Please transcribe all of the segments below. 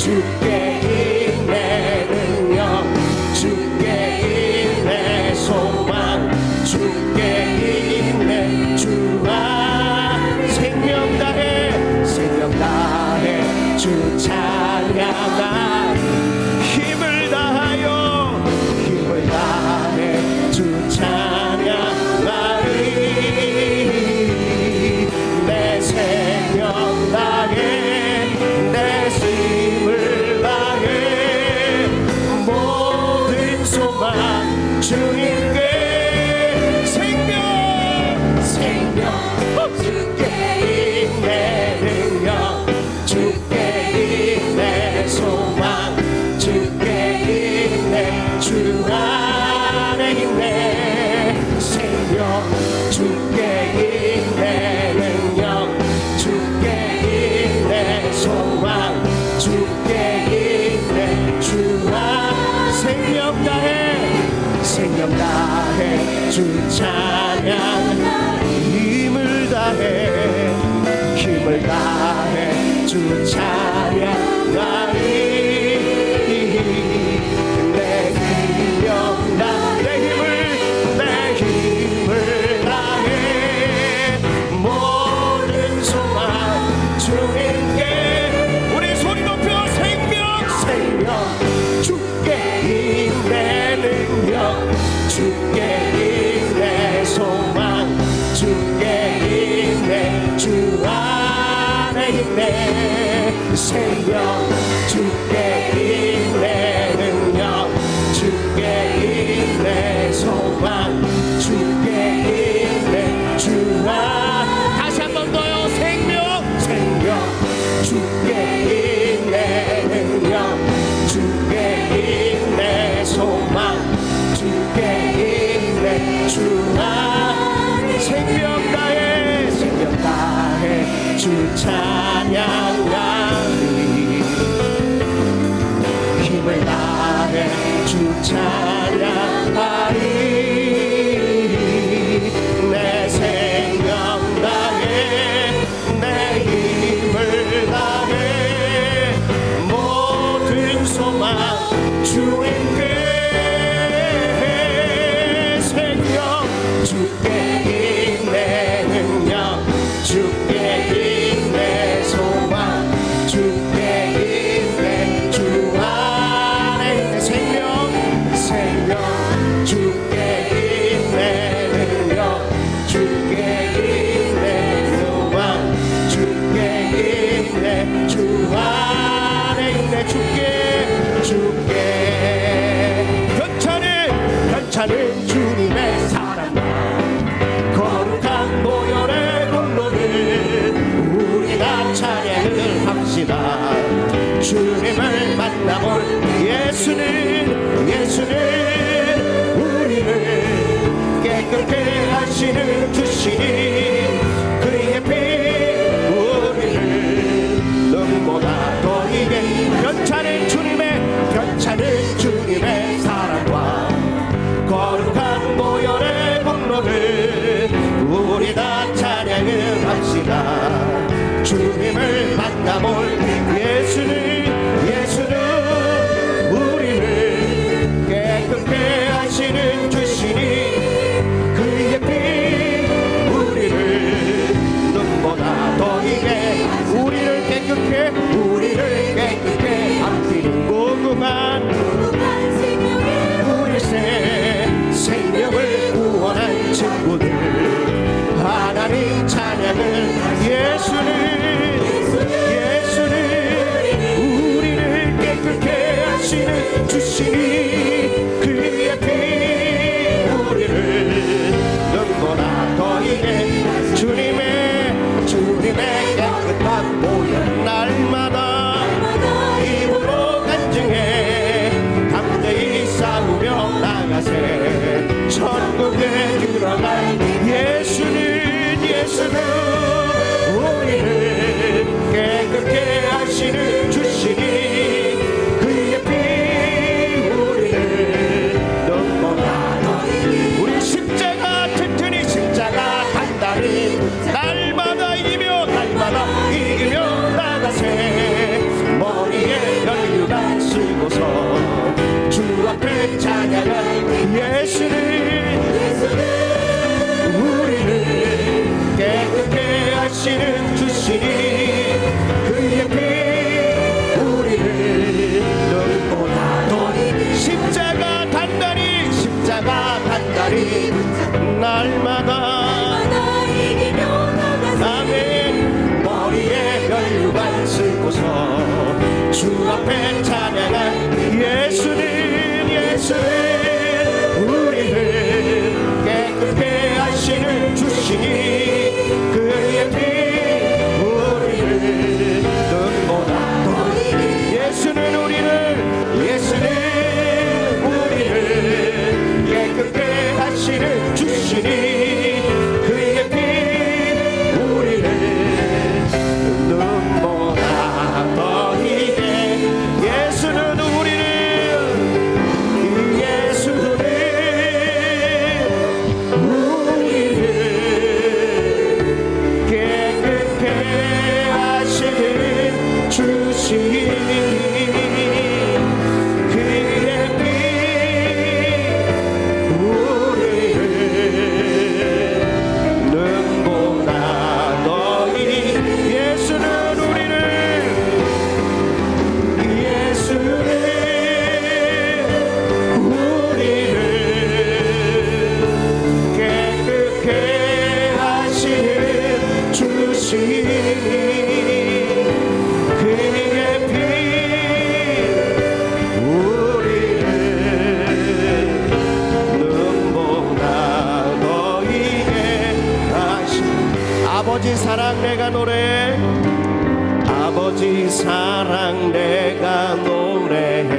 주께 있네 능력, 주께 있네 소망, 주께 있네 주와 생명 다해 생명 다해 주 찬양하리 힘을 다하여 힘을 다해 주 찬양하리 내 생명 다해 내 힘을 다해 모든 소망 주님께 생명 생명 주께 있네 능력, 주께 있네 소망, 주께 있네 주 안에 있네 생명, 주께 있네 능력, 주께 있네 소망, 주께 있네 주 안 생명 다해 생명 다해 주 찬양 힘을 다해 힘을 다해 주 찬양하리 내 힘을 내 힘을 다해 모든 소망 주님께 우리 소리 높여 생명 생명 주께 있네 능력, 주께 있네 소망, 주께 있네 주 안에 있네 생명, 주께 있네 능력, 주께 있네 소망, 주께 있네 주 안 다시 한 번 더요 생명 생명 주께 있네 능력, 주께 있네 소망, 주께 있네 주 안 생명 다해 생명 다해 주 찬양하리 힘을 다해 주 찬양하리 내 생명 다해 내 힘을 다해 모든 소망 주님께 생명 주께 있네 능력, 주께 있네 소망, 주께 있네 주 안에 있네 생명 생명 주께 있네 능력, 주께 있네 소망, 주께 있네 주 안에 있네 주께 괜찮은 주님의 사랑과 거룩한 보혈의 공로를 우리가 찬양을 합시다 주님을 만나볼 예수는 우리를 깨끗게 하시는 주시니 그의 피 우리를 눈보다 더 이게 괜찮은 주님의 사랑과 거룩한 보혈의 공로를 우리 다 찬양을 합시다 주님을 만나볼 예수는 우리를 깨끗게 하시는 주시니 그의 피 우리를 눈보다 더 이게 우리를 깨끗게 함기는 무궁한 우리 생명을 구원한 친구들 하나님 찬양을 예수는 우리를 깨끗게 하시는 주시니 그의 피 우리를 눈보다 더 이게 주님의 깨끗한 보혈 날마다 입으로 간증해 담대히 싸우며 나가세 천국에 들어갈 예수는 우리를 깨끗게 하시는 주시니 그의 피 우리를 눈보다 더 우리 십자가 튼튼히 십자가 단단히 날마다 이기며 앞에 찬양한 예수는 우리를 깨끗게 하시는 주시니 그의 피 우리를 눈보다 더 예수는 우리를 깨끗게 하시는 주시니 그의 피 우리를 눈보다 더 이게 예수는 우리를 깨끗게 하시는 주시니 그의 피 우리를 눈보다 너희 예수는 우리를 깨끗게 하시는 주시니 그의 피 우리를 눈보다 너희게 하신 아버지 사랑 내가 노래해 아버지 사랑 내가 노래해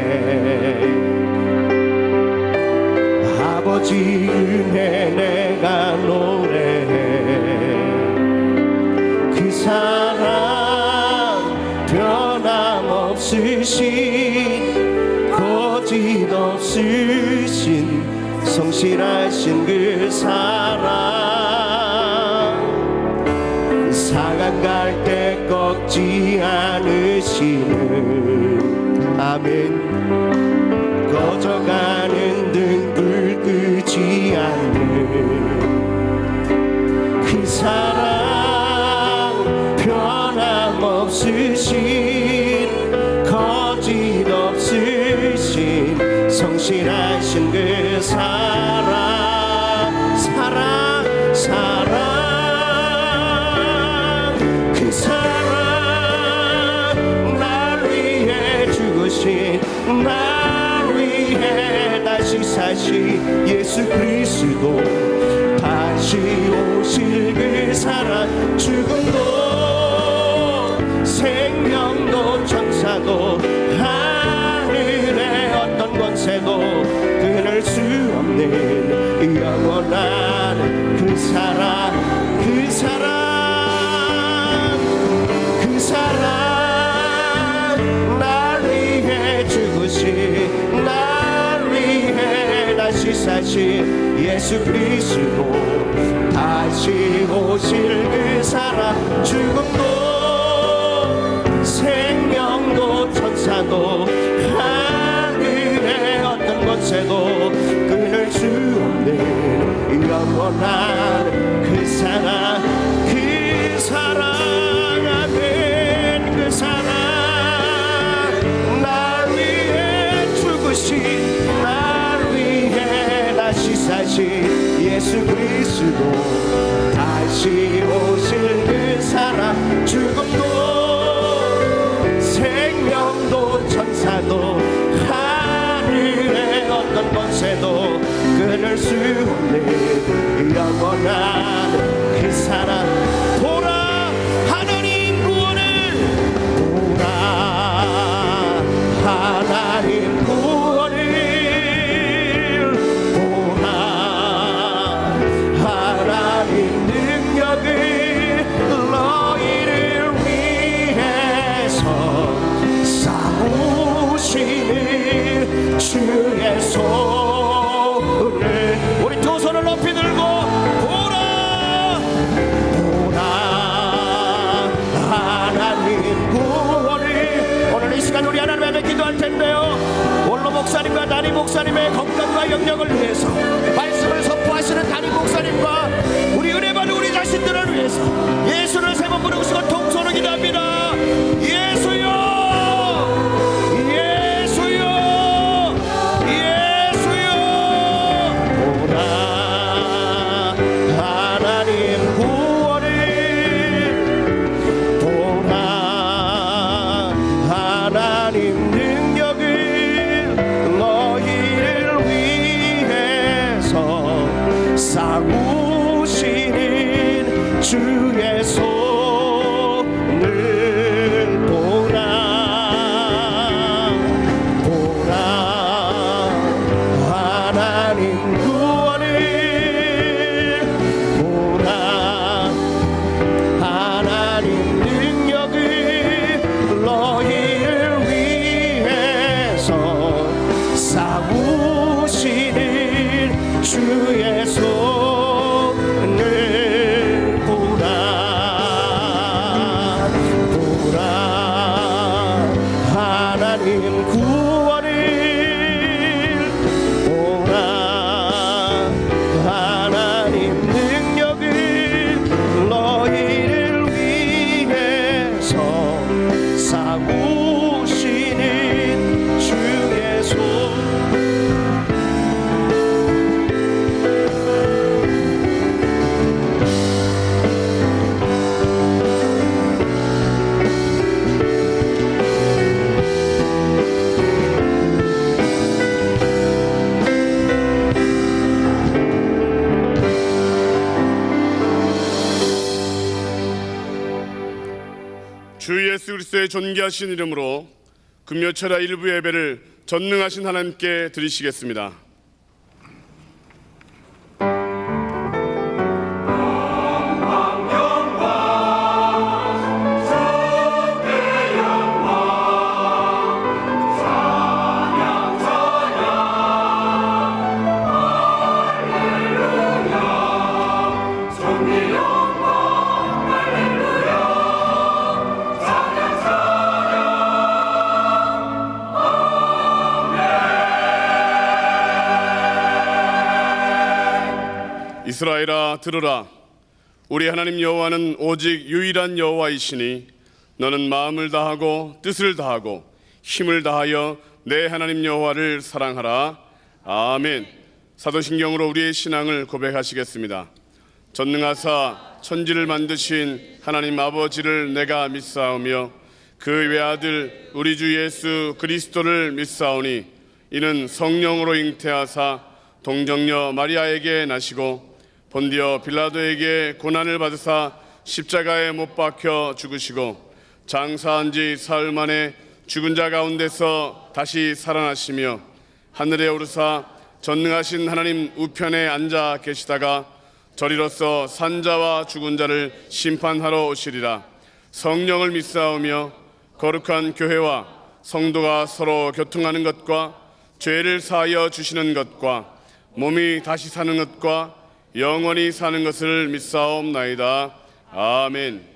아버지 은혜 내가 노래해 그 사랑 변함없으신 거짓 없으신 성실하신 그 사랑 사강 갈 때 꺾지 않으시는 아멘 꺼져가는 등불 끄지 않는 그 사랑 변함없으신 거짓 없으신 성실하신 그 사랑 그 사랑 날 위해 죽으신 날 위해 다시 사신 예수 그리스도 다시 오실 그 사랑 죽음도 생명도 천사도 하늘의 어떤 권세도 끊을 수 없는 영원한 그 사랑 날 위해 죽으신 날 위해 다시 사신 예수 그리스도 다시 오실 그 사랑 죽음도 생명도 천사도 하늘의 어떤 권세도 끊을 수 없는 영원한 그 사랑 아멘 그 사랑 날 위해 죽으신 날 위해 다시 사신 예수 그리스도 다시 오실 그 사랑 죽음도 생명도 천사도 하늘의 어떤 권세도 끊을 수 없는 영원한 그 사랑 보라 하나님 구원을 보라 하나님 구원을 보라 하나님 능력을 너희를 위해서 싸우시는 주의 손을 우리 두 손을 높이 들고 보라 하나님 구원을 오늘 이 시간 우리 하나님 앞에 기도할 텐데요 원로 목사님과 담임 목사님의 건강과 영역을 위해서 말씀을 선포하시는 담임 목사님과 우리 은혜 받은 우리 자신들을 위해서 예수를 세 번 부르시고 통성으로 기도합니다. 예수여 하나님 오라 하나님 구원을 오라 하나님 능력을 너희를 위해서 싸우시는 주의 손 주 예수 그리스도의 존귀하신 이름으로 금요철야 일부 예배를 전능하신 하나님께 드리시겠습니다. 이스라엘아 들으라. 우리 하나님 여호와는 오직 유일한 여호와이시니 너는 마음을 다하고 뜻을 다하고 힘을 다하여 내 하나님 여호와를 사랑하라. 아멘. 사도신경으로 우리의 신앙을 고백하시겠습니다. 전능하사 천지를 만드신 하나님 아버지를 내가 믿사오며 그 외아들 우리 주 예수 그리스도를 믿사오니 이는 성령으로 잉태하사 동정녀 마리아에게 나시고 본디오 빌라도에게 고난을 받으사 십자가에 못 박혀 죽으시고 장사한 지 사흘 만에 죽은 자 가운데서 다시 살아나시며 하늘에 오르사 전능하신 하나님 우편에 앉아 계시다가 저리로서 산자와 죽은 자를 심판하러 오시리라. 성령을 믿사오며 거룩한 교회와 성도가 서로 교통하는 것과 죄를 사하여 주시는 것과 몸이 다시 사는 것과 영원히 사는 것을 믿사옵나이다. 아멘.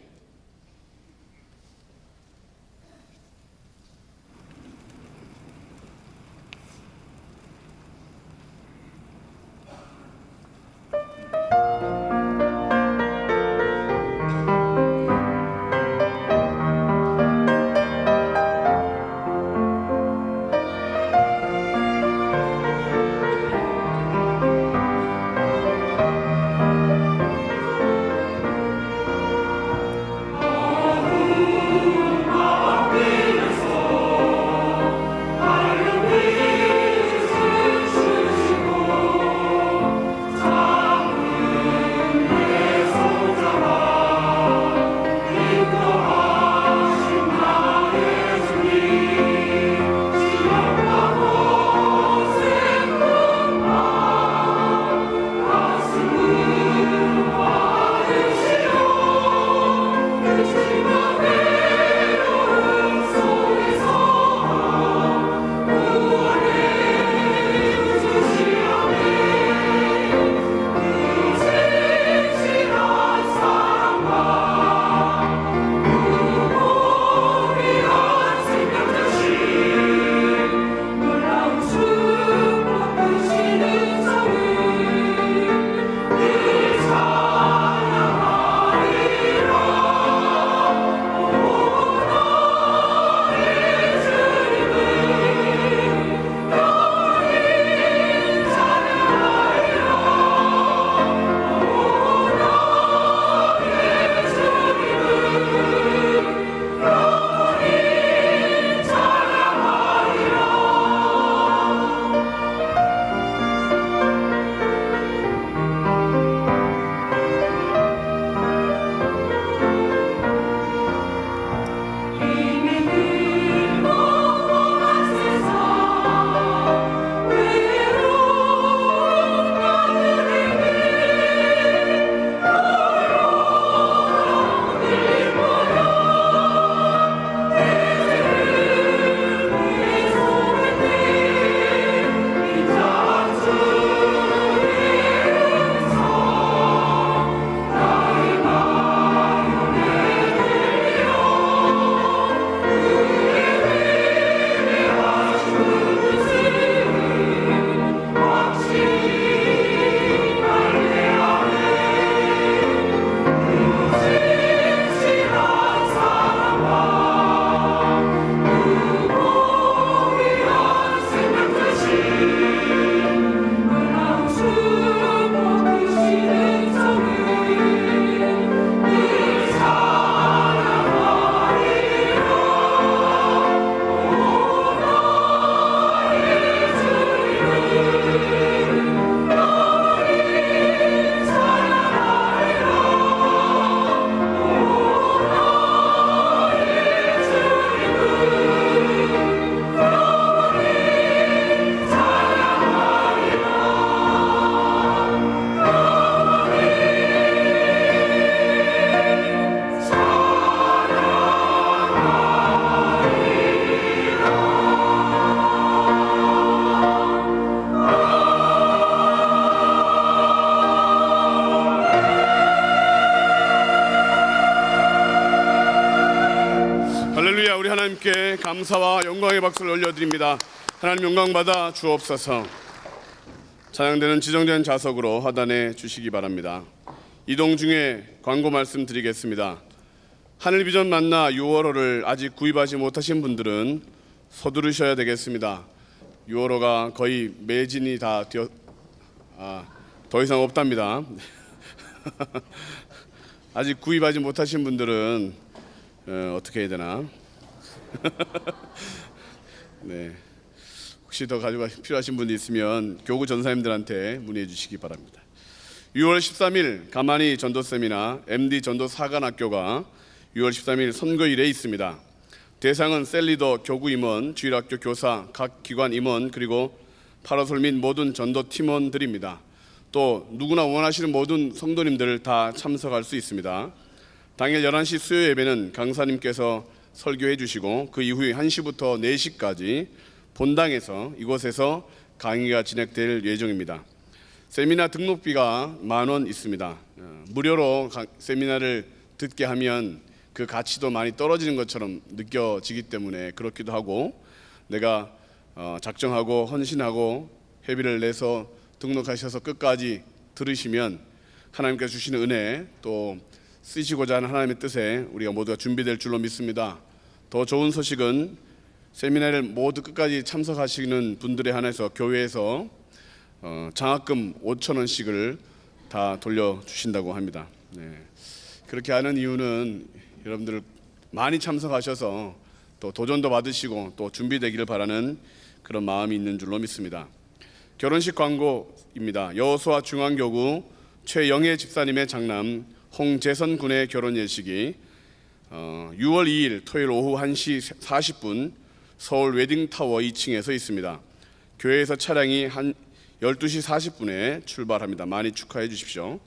할렐루야. 우리 하나님께 감사와 영광의 박수를 올려드립니다. 하나님 영광 받아 주옵소서. 찬양되는 지정된 좌석으로 하단해 주시기 바랍니다. 이동 중에 광고 말씀 드리겠습니다. 하늘비전 만나 6월호를 아직 구입하지 못하신 분들은 서두르셔야 되겠습니다. 6월호가 거의 매진이 다 되어 더 이상 없답니다. 아직 구입하지 못하신 분들은 어떻게 해야 되나? 네. 혹시 더 필요하신 분이 있으면 교구 전사님들한테 문의해 주시기 바랍니다. 6월 13일 가만히 전도 세미나 MD 전도 사관학교가 6월 13일 선거일에 있습니다. 대상은 셀리더 교구 임원, 주일학교 교사, 각 기관 임원 그리고 파라솔 및 모든 전도 팀원들입니다. 또 누구나 원하시는 모든 성도님들 다 참석할 수 있습니다. 당일 11시 수요 예배는 강사님께서 설교해 주시고 그 이후에 1시부터 4시까지 본당에서 이곳에서 강의가 진행될 예정입니다. 세미나 등록비가 10,000원 있습니다. 무료로 세미나를 듣게 하면 그 가치도 많이 떨어지는 것처럼 느껴지기 때문에 그렇기도 하고, 내가 작정하고 헌신하고 회비를 내서 등록하셔서 끝까지 들으시면 하나님께서 주시는 은혜, 또 쓰시고자 하는 하나님의 뜻에 우리가 모두가 준비될 줄로 믿습니다. 더 좋은 소식은 세미나를 모두 끝까지 참석하시는 분들에 한해서 교회에서 장학금 5,000원씩을 다 돌려주신다고 합니다. 네. 그렇게 하는 이유는 여러분들 많이 참석하셔서 또 도전도 받으시고 또 준비되기를 바라는 그런 마음이 있는 줄로 믿습니다. 결혼식 광고입니다. 여호수아 중앙교구 최영애 집사님의 장남 홍재선 군의 결혼 예식이 6월 2일 토요일 오후 1시 40분 서울 웨딩타워 2층에서 있습니다. 교회에서 차량이 한 12시 40분에 출발합니다. 많이 축하해 주십시오.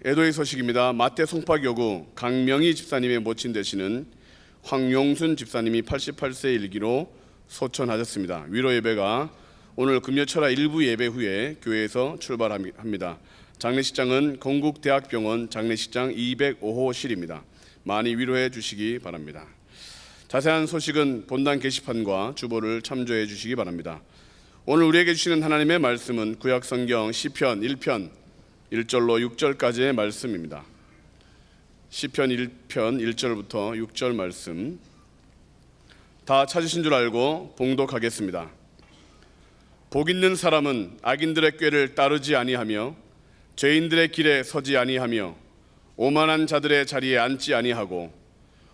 애도의 소식입니다. 마태 송파교구 강명희 집사님의 모친 되시는 황용순 집사님이 88세 일기로 소천하셨습니다. 위로 예배가 오늘 금요철야 일부 예배 후에 교회에서 출발합니다. 장례식장은 건국대학병원 장례식장 205호실입니다. 많이 위로해 주시기 바랍니다. 자세한 소식은 본당 게시판과 주보를 참조해 주시기 바랍니다. 오늘 우리에게 주시는 하나님의 말씀은 구약성경 시편 1편 1절로 6절까지의 말씀입니다. 시편 1편 1절부터 6절 말씀 다 찾으신 줄 알고 봉독하겠습니다. 복 있는 사람은 악인들의 꾀를 따르지 아니하며 죄인들의 길에 서지 아니하며 오만한 자들의 자리에 앉지 아니하고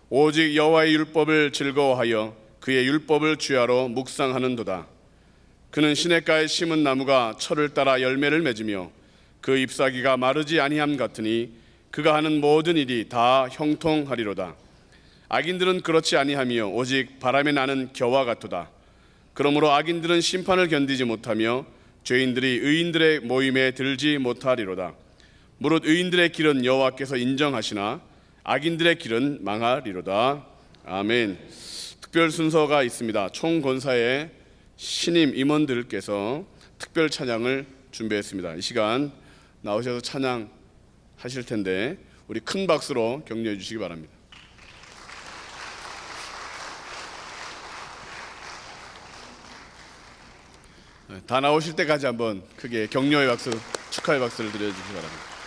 오직 여호와의 율법을 즐거워하여 그의 율법을 주야로 묵상하는도다. 그는 시냇가에 심은 나무가 철을 따라 열매를 맺으며 그 잎사귀가 마르지 아니함 같으니 그가 하는 모든 일이 다 형통하리로다. 악인들은 그렇지 아니하며 오직 바람에 나는 겨와 같도다. 그러므로 악인들은 심판을 견디지 못하며 죄인들이 의인들의 모임에 들지 못하리로다. 무릇 의인들의 길은 여호와께서 인정하시나 악인들의 길은 망하리로다. 아멘. 특별 순서가 있습니다. 총권사의 신임 임원들께서 특별 찬양을 준비했습니다. 이 시간 나오셔서 찬양하실 텐데 우리 큰 박수로 격려해 주시기 바랍니다. 다 나오실 때까지 한번 크게 격려의 박수, 축하의 박수를 드려주시기 바랍니다.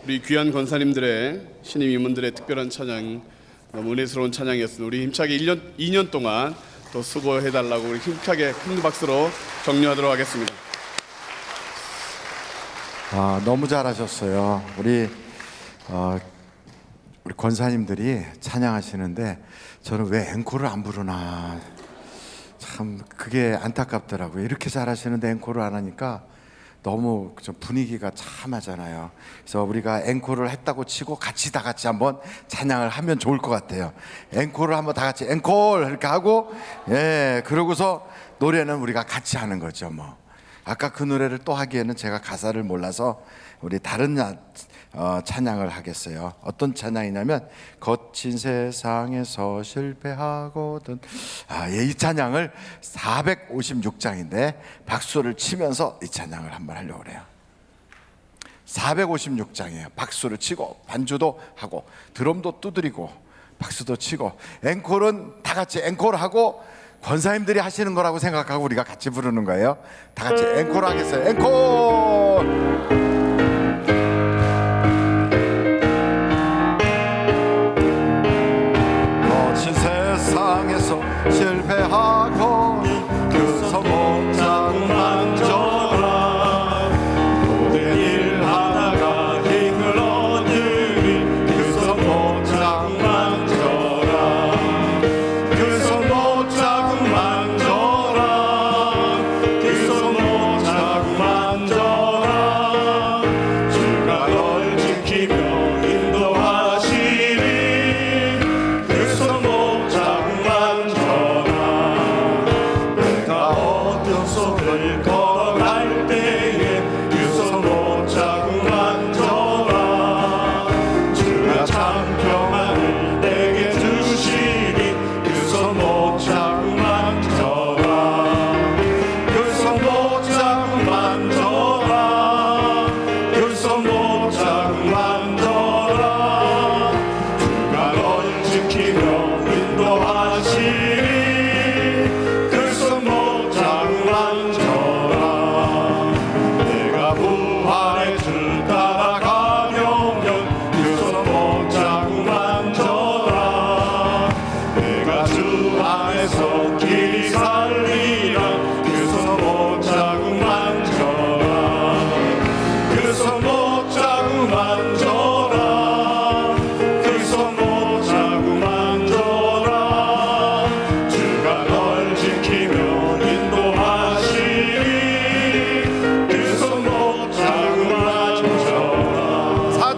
우리 귀한 권사님들의 신임 임원들의 특별한 찬양, 너무 은혜스러운 찬양이었습니다. 우리 힘차게 2년 동안 더 수고해달라고 우리 힘차게 큰 박수로 격려하도록 하겠습니다. 너무 잘하셨어요. 우리 권사님들이 찬양하시는데 저는 왜 앵콜을 안 부르나 참 그게 안타깝더라고요. 이렇게 잘하시는데 앵콜을 안 하니까 너무 좀 분위기가 참하잖아요. 그래서 우리가 앵콜을 했다고 치고 다 같이 한번 찬양을 하면 좋을 것 같아요. 앵콜을 한번 다 같이 앵콜 이렇게 하고, 그러고서 노래는 우리가 같이 하는 거죠. 뭐 아까 그 노래를 또 하기에는 제가 가사를 몰라서 우리 다른 찬양을 하겠어요. 어떤 찬양이냐면 거친 세상에서 실패하거든. 이 찬양을 456장인데 박수를 치면서 이 찬양을 한번 하려고 그래요. 456장이에요. 박수를 치고 반주도 하고 드럼도 두드리고 박수도 치고, 앵콜은 다 같이 앵콜하고 권사님들이 하시는 거라고 생각하고 우리가 같이 부르는 거예요. 다 같이 앵콜 하겠어요. 앵콜. 세상에서 실패하고 그 손목자국 만져라. 모든 일 하나가 힘을 얻으니 그 손목자국 만져라. 그 손목자국 만져라. 그 손목자국 만져라. 주가 널 지키며 인도하시니 그 손목 걸어갈 때에 그 손목 자국 만져라. 주가 참 평안을 내게 주시니 그 손목 자국 만져라. 그 손목 자국 만져라. 그 손목 자국 만져라. 주가 널 지키며 인도하시니 그 손목 자국 만져라. 부활의 줄 따라가려면 그 손목 자국 만져라. 내가 주 안에서 길이 살리라. 그 손목 자국 만져라. 그 손목 자국 만져라. 그 손목 자국 만져라. 주가 널 지키며 인도하시니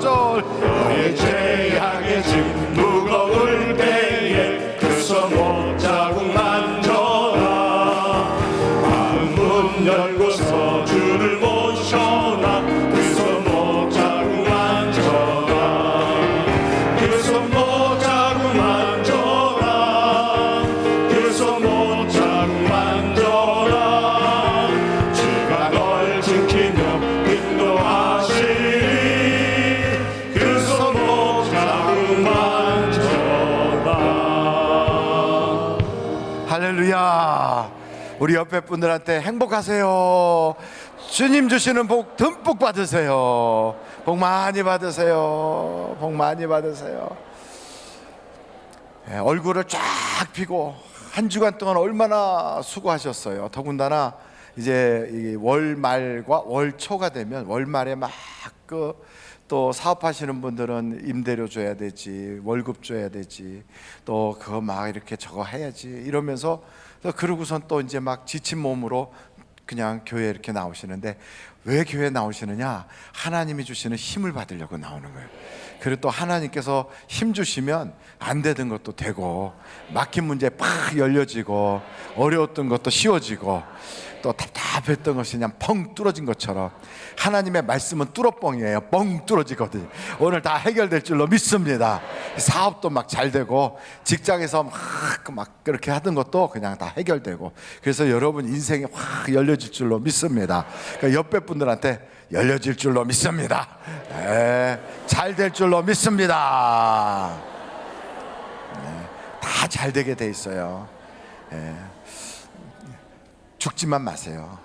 너의 죄악의 짐 무거울 때에 그 손목 자국 만져라. 마음 문 열고서 주를 모셔라. 그 손목 자국 만져라. 그 손목 자국 만져라. 그 손목 자국 만져라. 주가 널 지키며 인도하시니 할렐루야. 우리 옆에 분들한테 행복하세요. 주님 주시는 복 듬뿍 받으세요. 복 많이 받으세요. 복 많이 받으세요. 얼굴을 쫙 펴고 한 주간 동안 얼마나 수고하셨어요. 더군다나 이제 이 월말과 월초가 되면 월말에 막 또 사업하시는 분들은 임대료 줘야 되지, 월급 줘야 되지, 또 그거 막 이렇게 저거 해야지 이러면서, 그러고선 또 이제 막 지친 몸으로 그냥 교회에 이렇게 나오시는데, 왜 교회에 나오시느냐? 하나님이 주시는 힘을 받으려고 나오는 거예요. 그리고 또 하나님께서 힘 주시면 안 되던 것도 되고, 막힌 문제 팍 열려지고, 어려웠던 것도 쉬워지고, 또 답답했던 것이 그냥 펑 뚫어진 것처럼 하나님의 말씀은 뚫어뻥이에요. 뻥 뚫어지거든요. 오늘 다 해결될 줄로 믿습니다. 사업도 막 잘 되고, 직장에서 막 그렇게 하던 것도 그냥 다 해결되고, 그래서 여러분 인생이 확 열려질 줄로 믿습니다. 그러니까 옆에 분들한테 열려질 줄로 믿습니다. 잘 될 줄로 믿습니다. 다 잘 되게 돼 있어요. 죽지만 마세요.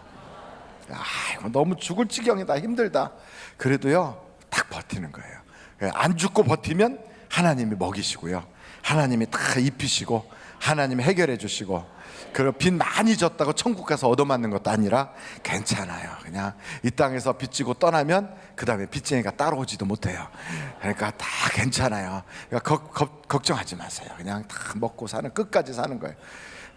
아이고, 너무 죽을 지경이다, 힘들다. 그래도요, 딱 버티는 거예요. 안 죽고 버티면 하나님이 먹이시고요, 하나님이 다 입히시고, 하나님이 해결해 주시고, 그리고 빚 많이 졌다고 천국 가서 얻어맞는 것도 아니라 괜찮아요. 그냥 이 땅에서 빚지고 떠나면 그 다음에 빚쟁이가 따라오지도 못해요. 그러니까 다 괜찮아요. 그러니까 걱정하지 마세요. 그냥 다 먹고 사는, 끝까지 사는 거예요.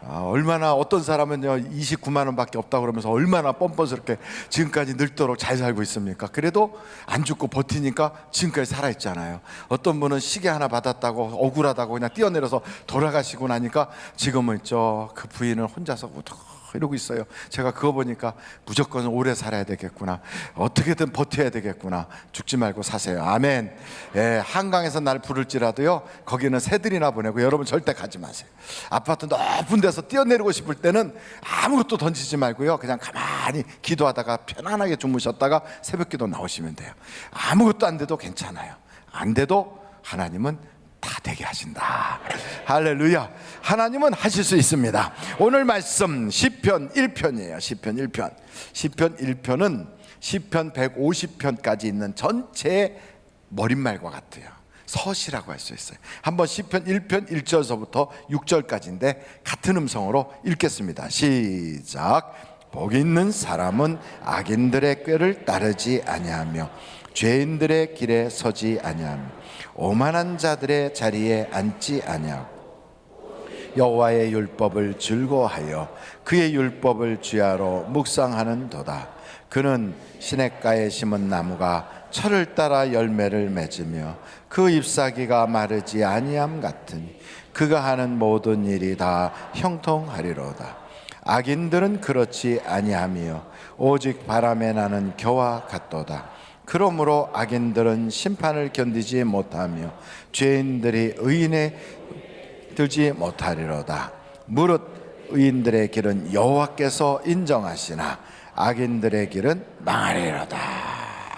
얼마나, 어떤 사람은요 29만 원밖에 없다고 그러면서 얼마나 뻔뻔스럽게 지금까지 늙도록 잘 살고 있습니까? 그래도 안 죽고 버티니까 지금까지 살아있잖아요. 어떤 분은 시계 하나 받았다고 억울하다고 그냥 뛰어내려서 돌아가시고 나니까 지금은 그 부인을 혼자서 이러고 있어요. 제가 그거 보니까 무조건 오래 살아야 되겠구나, 어떻게든 버텨야 되겠구나, 죽지 말고 사세요. 아멘. 예, 한강에서 날 부를지라도요 거기는 새들이나 보내고, 여러분 절대 가지 마세요. 아파트 높은 데서 뛰어내리고 싶을 때는 아무것도 던지지 말고요, 그냥 가만히 기도하다가 편안하게 주무셨다가 새벽기도 나오시면 돼요. 아무것도 안 돼도 괜찮아요. 안 돼도 하나님은 다 되게 하신다. 할렐루야. 하나님은 하실 수 있습니다. 오늘 말씀 시편 1편이에요. 시편 1편. 시편 1편은 시편 150편까지 있는 전체 머릿말과 같아요. 서시라고 할 수 있어요. 한번 시편 1편 1절서부터 6절까지인데 같은 음성으로 읽겠습니다. 시작. 복 있는 사람은 악인들의 꾀를 따르지 아니하며 죄인들의 길에 서지 아니하며 오만한 자들의 자리에 앉지 아니하고 여호와의 율법을 즐거워하여 그의 율법을 주야로 묵상하는도다. 그는 시냇가에 심은 나무가 철을 따라 열매를 맺으며 그 잎사귀가 마르지 아니함 같으니 그가 하는 모든 일이 다 형통하리로다. 악인들은 그렇지 아니하며 오직 바람에 나는 겨와 같도다. 그러므로 악인들은 심판을 견디지 못하며 죄인들이 의인에 들지 못하리로다. 무릇 의인들의 길은 여호와께서 인정하시나 악인들의 길은 망하리로다.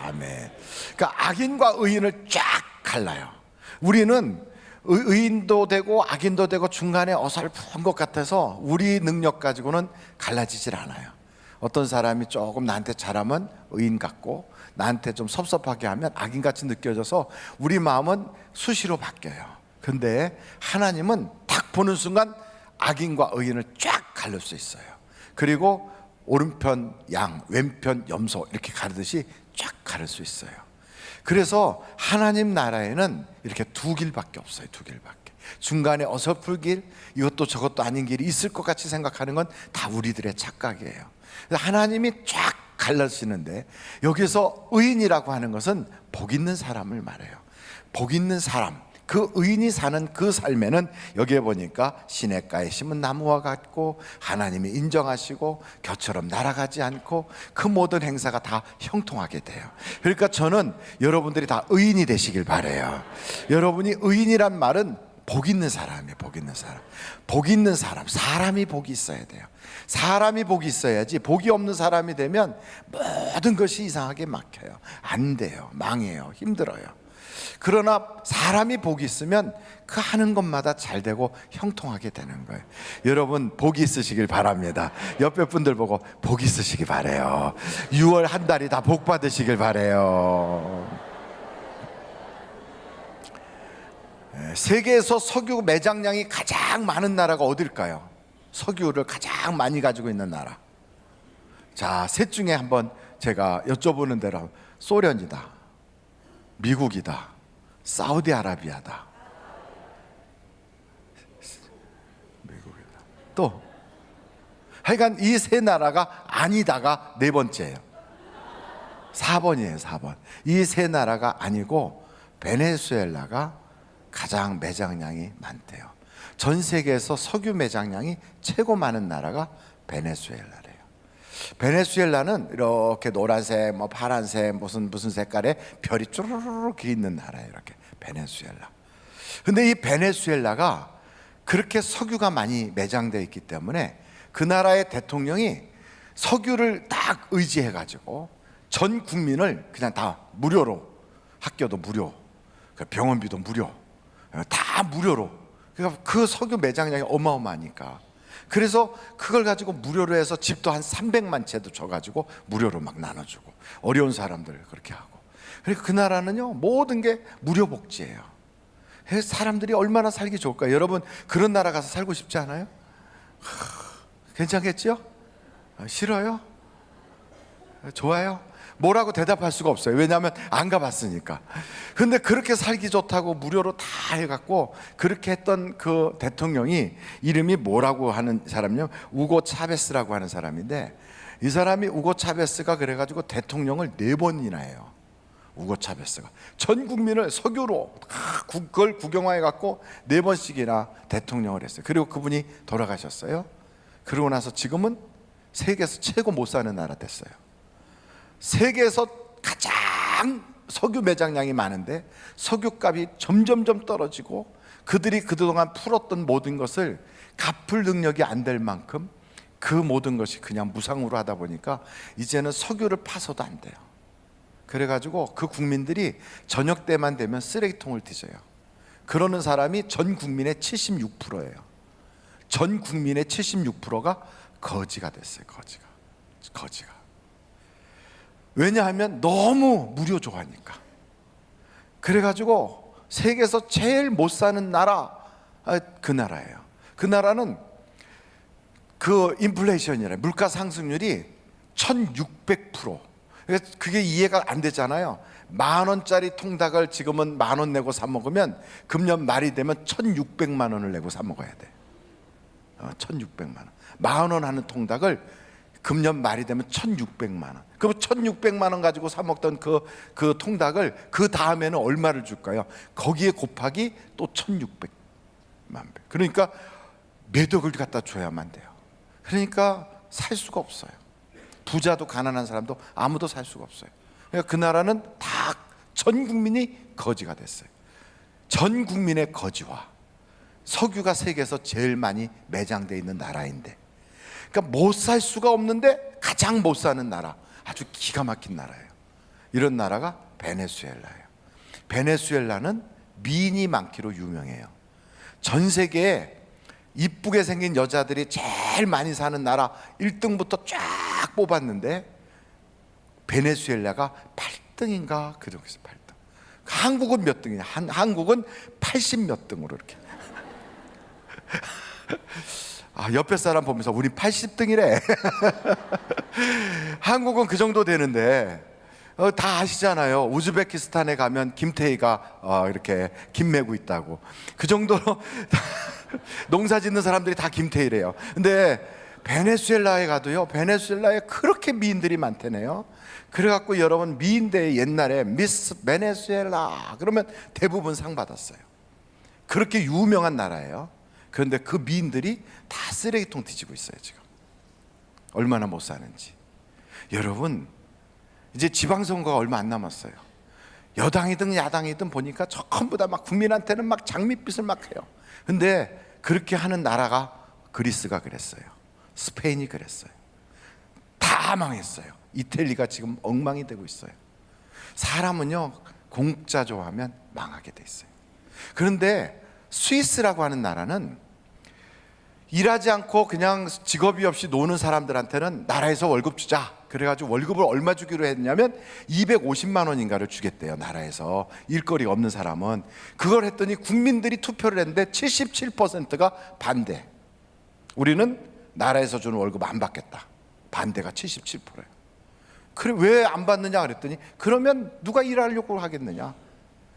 아멘. 그러니까 악인과 의인을 쫙 갈라요. 우리는 의인도 되고 악인도 되고 중간에 어설픈 것 같아서 우리 능력 가지고는 갈라지질 않아요. 어떤 사람이 조금 나한테 잘하면 의인 같고 나한테 좀 섭섭하게 하면 악인같이 느껴져서 우리 마음은 수시로 바뀌어요. 근데 하나님은 딱 보는 순간 악인과 의인을 쫙 가릴 수 있어요. 그리고 오른편 양, 왼편 염소 이렇게 가르듯이 쫙 가릴 수 있어요. 그래서 하나님 나라에는 이렇게 두 길밖에 없어요. 두 길밖에. 중간에 어설픈 길, 이것도 저것도 아닌 길이 있을 것 같이 생각하는 건 다 우리들의 착각이에요. 하나님이 쫙 갈라지는데, 여기서 의인이라고 하는 것은 복 있는 사람을 말해요. 복 있는 사람, 그 의인이 사는 그 삶에는 여기에 보니까 시냇가에 심은 나무와 같고 하나님이 인정하시고 겨처럼 날아가지 않고 그 모든 행사가 다 형통하게 돼요. 그러니까 저는 여러분들이 다 의인이 되시길 바라요. 여러분이 의인이란 말은 복 있는 사람이에요. 복 있는 사람. 복 있는 사람, 사람이 복이 있어야 돼요. 사람이 복이 있어야지. 복이 없는 사람이 되면 모든 것이 이상하게 막혀요. 안 돼요. 망해요. 힘들어요. 그러나 사람이 복이 있으면 그 하는 것마다 잘 되고 형통하게 되는 거예요. 여러분 복이 있으시길 바랍니다. 옆에 분들 보고 복 있으시길 바라요. 6월 한 달이 다 복 받으시길 바라요. 세계에서 석유 매장량이 가장 많은 나라가 어딜까요? 석유를 가장 많이 가지고 있는 나라. 자, 셋 중에 한번 제가 여쭤보는 대로 소련이다, 미국이다, 사우디아라비아다. 미국이다. 또 하여간 이 세 나라가 아니다가 네 번째예요. 4번이에요. 4번. 이 세 나라가 아니고 베네수엘라가 가장 매장량이 많대요. 전 세계에서 석유 매장량이 최고 많은 나라가 베네수엘라래요. 베네수엘라는 이렇게 노란색, 뭐 파란색, 무슨 색깔의 별이 쭈르르르 있는 나라예요. 이렇게 베네수엘라. 근데 이 베네수엘라가 그렇게 석유가 많이 매장되어 있기 때문에 그 나라의 대통령이 석유를 딱 의지해가지고 전 국민을 그냥 다 무료로, 학교도 무료, 병원비도 무료, 다 무료로. 그러니까 그 석유 매장량이 어마어마하니까. 그래서 그걸 가지고 무료로 해서 집도 한 300만 채도 줘가지고 무료로 막 나눠주고 어려운 사람들 그렇게 하고. 그러니까 그 나라는요 모든 게 무료 복지예요. 그래서 사람들이 얼마나 살기 좋을까요? 여러분 그런 나라 가서 살고 싶지 않아요? 괜찮겠죠? 싫어요? 좋아요? 뭐라고 대답할 수가 없어요. 왜냐하면 안 가봤으니까. 근데 그렇게 살기 좋다고 무료로 다 해갖고 그렇게 했던 그 대통령이 이름이 뭐라고 하는 사람이요? 우고 차베스라고 하는 사람인데, 이 사람이 우고 차베스가 그래가지고 대통령을 4번이나 해요. 우고 차베스가 전 국민을 석유로 그걸 국영화해갖고 4번씩이나 대통령을 했어요. 그리고 그분이 돌아가셨어요. 그러고 나서 지금은 세계에서 최고 못 사는 나라 됐어요. 세계에서 가장 석유 매장량이 많은데 석유값이 점점점 떨어지고 그들이 그동안 풀었던 모든 것을 갚을 능력이 안 될 만큼 그 모든 것이 그냥 무상으로 하다 보니까 이제는 석유를 파서도 안 돼요. 그래가지고 그 국민들이 저녁 때만 되면 쓰레기통을 뒤져요. 그러는 사람이 전 국민의 76%예요. 전 국민의 76%가 거지가 됐어요. 거지가. 왜냐하면 너무 무료 좋아하니까. 그래가지고 세계에서 제일 못 사는 나라, 그 나라예요. 그 나라는 그 인플레이션이라 물가 상승률이 1600%. 그게 이해가 안 되잖아요. 10,000원짜리 통닭을 지금은 10,000원 내고 사 먹으면 금년 말이 되면 1,600만 원을 내고 사 먹어야 돼. 1,600만 원. 10,000원 하는 통닭을 금년 말이 되면 1,600만 원. 그럼 1,600만 원 가지고 사 먹던 그 통닭을 그 다음에는 얼마를 줄까요? 거기에 곱하기 또 1,600만 배. 그러니까 몇 억을 갖다 줘야만 돼요. 그러니까 살 수가 없어요. 부자도 가난한 사람도 아무도 살 수가 없어요. 그러니까 그 나라는 다 전 국민이 거지가 됐어요. 전 국민의 거지화. 석유가 세계에서 제일 많이 매장되어 있는 나라인데, 그러니까 못 살 수가 없는데 가장 못 사는 나라, 아주 기가 막힌 나라예요. 이런 나라가 베네수엘라예요. 베네수엘라는 미인이 많기로 유명해요. 전 세계에 이쁘게 생긴 여자들이 제일 많이 사는 나라 1등부터 쫙 뽑았는데 베네수엘라가 8등인가 그렇게 8등. 한국은 몇 등이냐? 한국은 80몇 등으로 이렇게. 옆에 사람 보면서 우리 80등이래. 한국은 그 정도 되는데 다 아시잖아요. 우즈베키스탄에 가면 김태희가 이렇게 김 메고 있다고. 그 정도로 농사 짓는 사람들이 다 김태희래요. 근데 베네수엘라에 가도요, 베네수엘라에 그렇게 미인들이 많다네요. 그래갖고 여러분 미인대회 옛날에 미스 베네수엘라 그러면 대부분 상 받았어요. 그렇게 유명한 나라예요. 그런데 그 미인들이 다 쓰레기통 뒤지고 있어요. 지금 얼마나 못 사는지. 여러분 이제 지방선거가 얼마 안 남았어요. 여당이든 야당이든 보니까 전부 다 막 국민한테는 막 장밋빛을 막 해요. 근데 그렇게 하는 나라가 그리스가 그랬어요. 스페인이 그랬어요. 다 망했어요. 이태리가 지금 엉망이 되고 있어요. 사람은요 공짜 좋아하면 망하게 돼 있어요. 그런데 스위스라고 하는 나라는 일하지 않고 그냥 직업이 없이 노는 사람들한테는 나라에서 월급 주자. 그래가지고 월급을 얼마 주기로 했냐면 250만 원인가를 주겠대요. 나라에서 일거리가 없는 사람은. 그걸 했더니 국민들이 투표를 했는데 77%가 반대. 우리는 나라에서 주는 월급 안 받겠다. 반대가 77%예요. 그래 왜 안 받느냐 그랬더니 그러면 누가 일하려고 하겠느냐.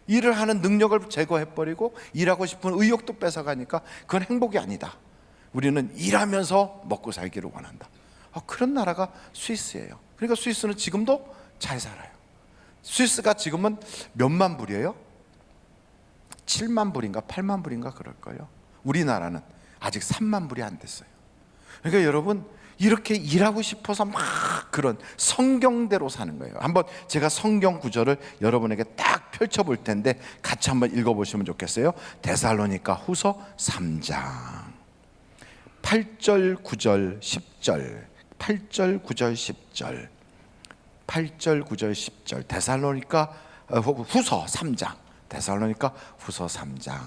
일을 하는 능력을 제거해버리고 일하고 싶은 의욕도 뺏어가니까 그건 행복이 아니다. 우리는 일하면서 먹고 살기를 원한다. 그런 나라가 스위스예요. 그러니까 스위스는 지금도 잘 살아요. 스위스가 지금은 몇만 불이에요? 7만 불인가 8만 불인가 그럴 거예요. 우리나라는 아직 3만 불이 안 됐어요. 그러니까 여러분 이렇게 일하고 싶어서 막 그런 성경대로 사는 거예요. 한번 제가 성경 구절을 여러분에게 딱 펼쳐볼 텐데 같이 한번 읽어보시면 좋겠어요. 데살로니가 후서 3장 8절 9절 10절 8절 9절 10절 8절 9절 10절 데살로니가 후서 3장 데살로니가 후서 3장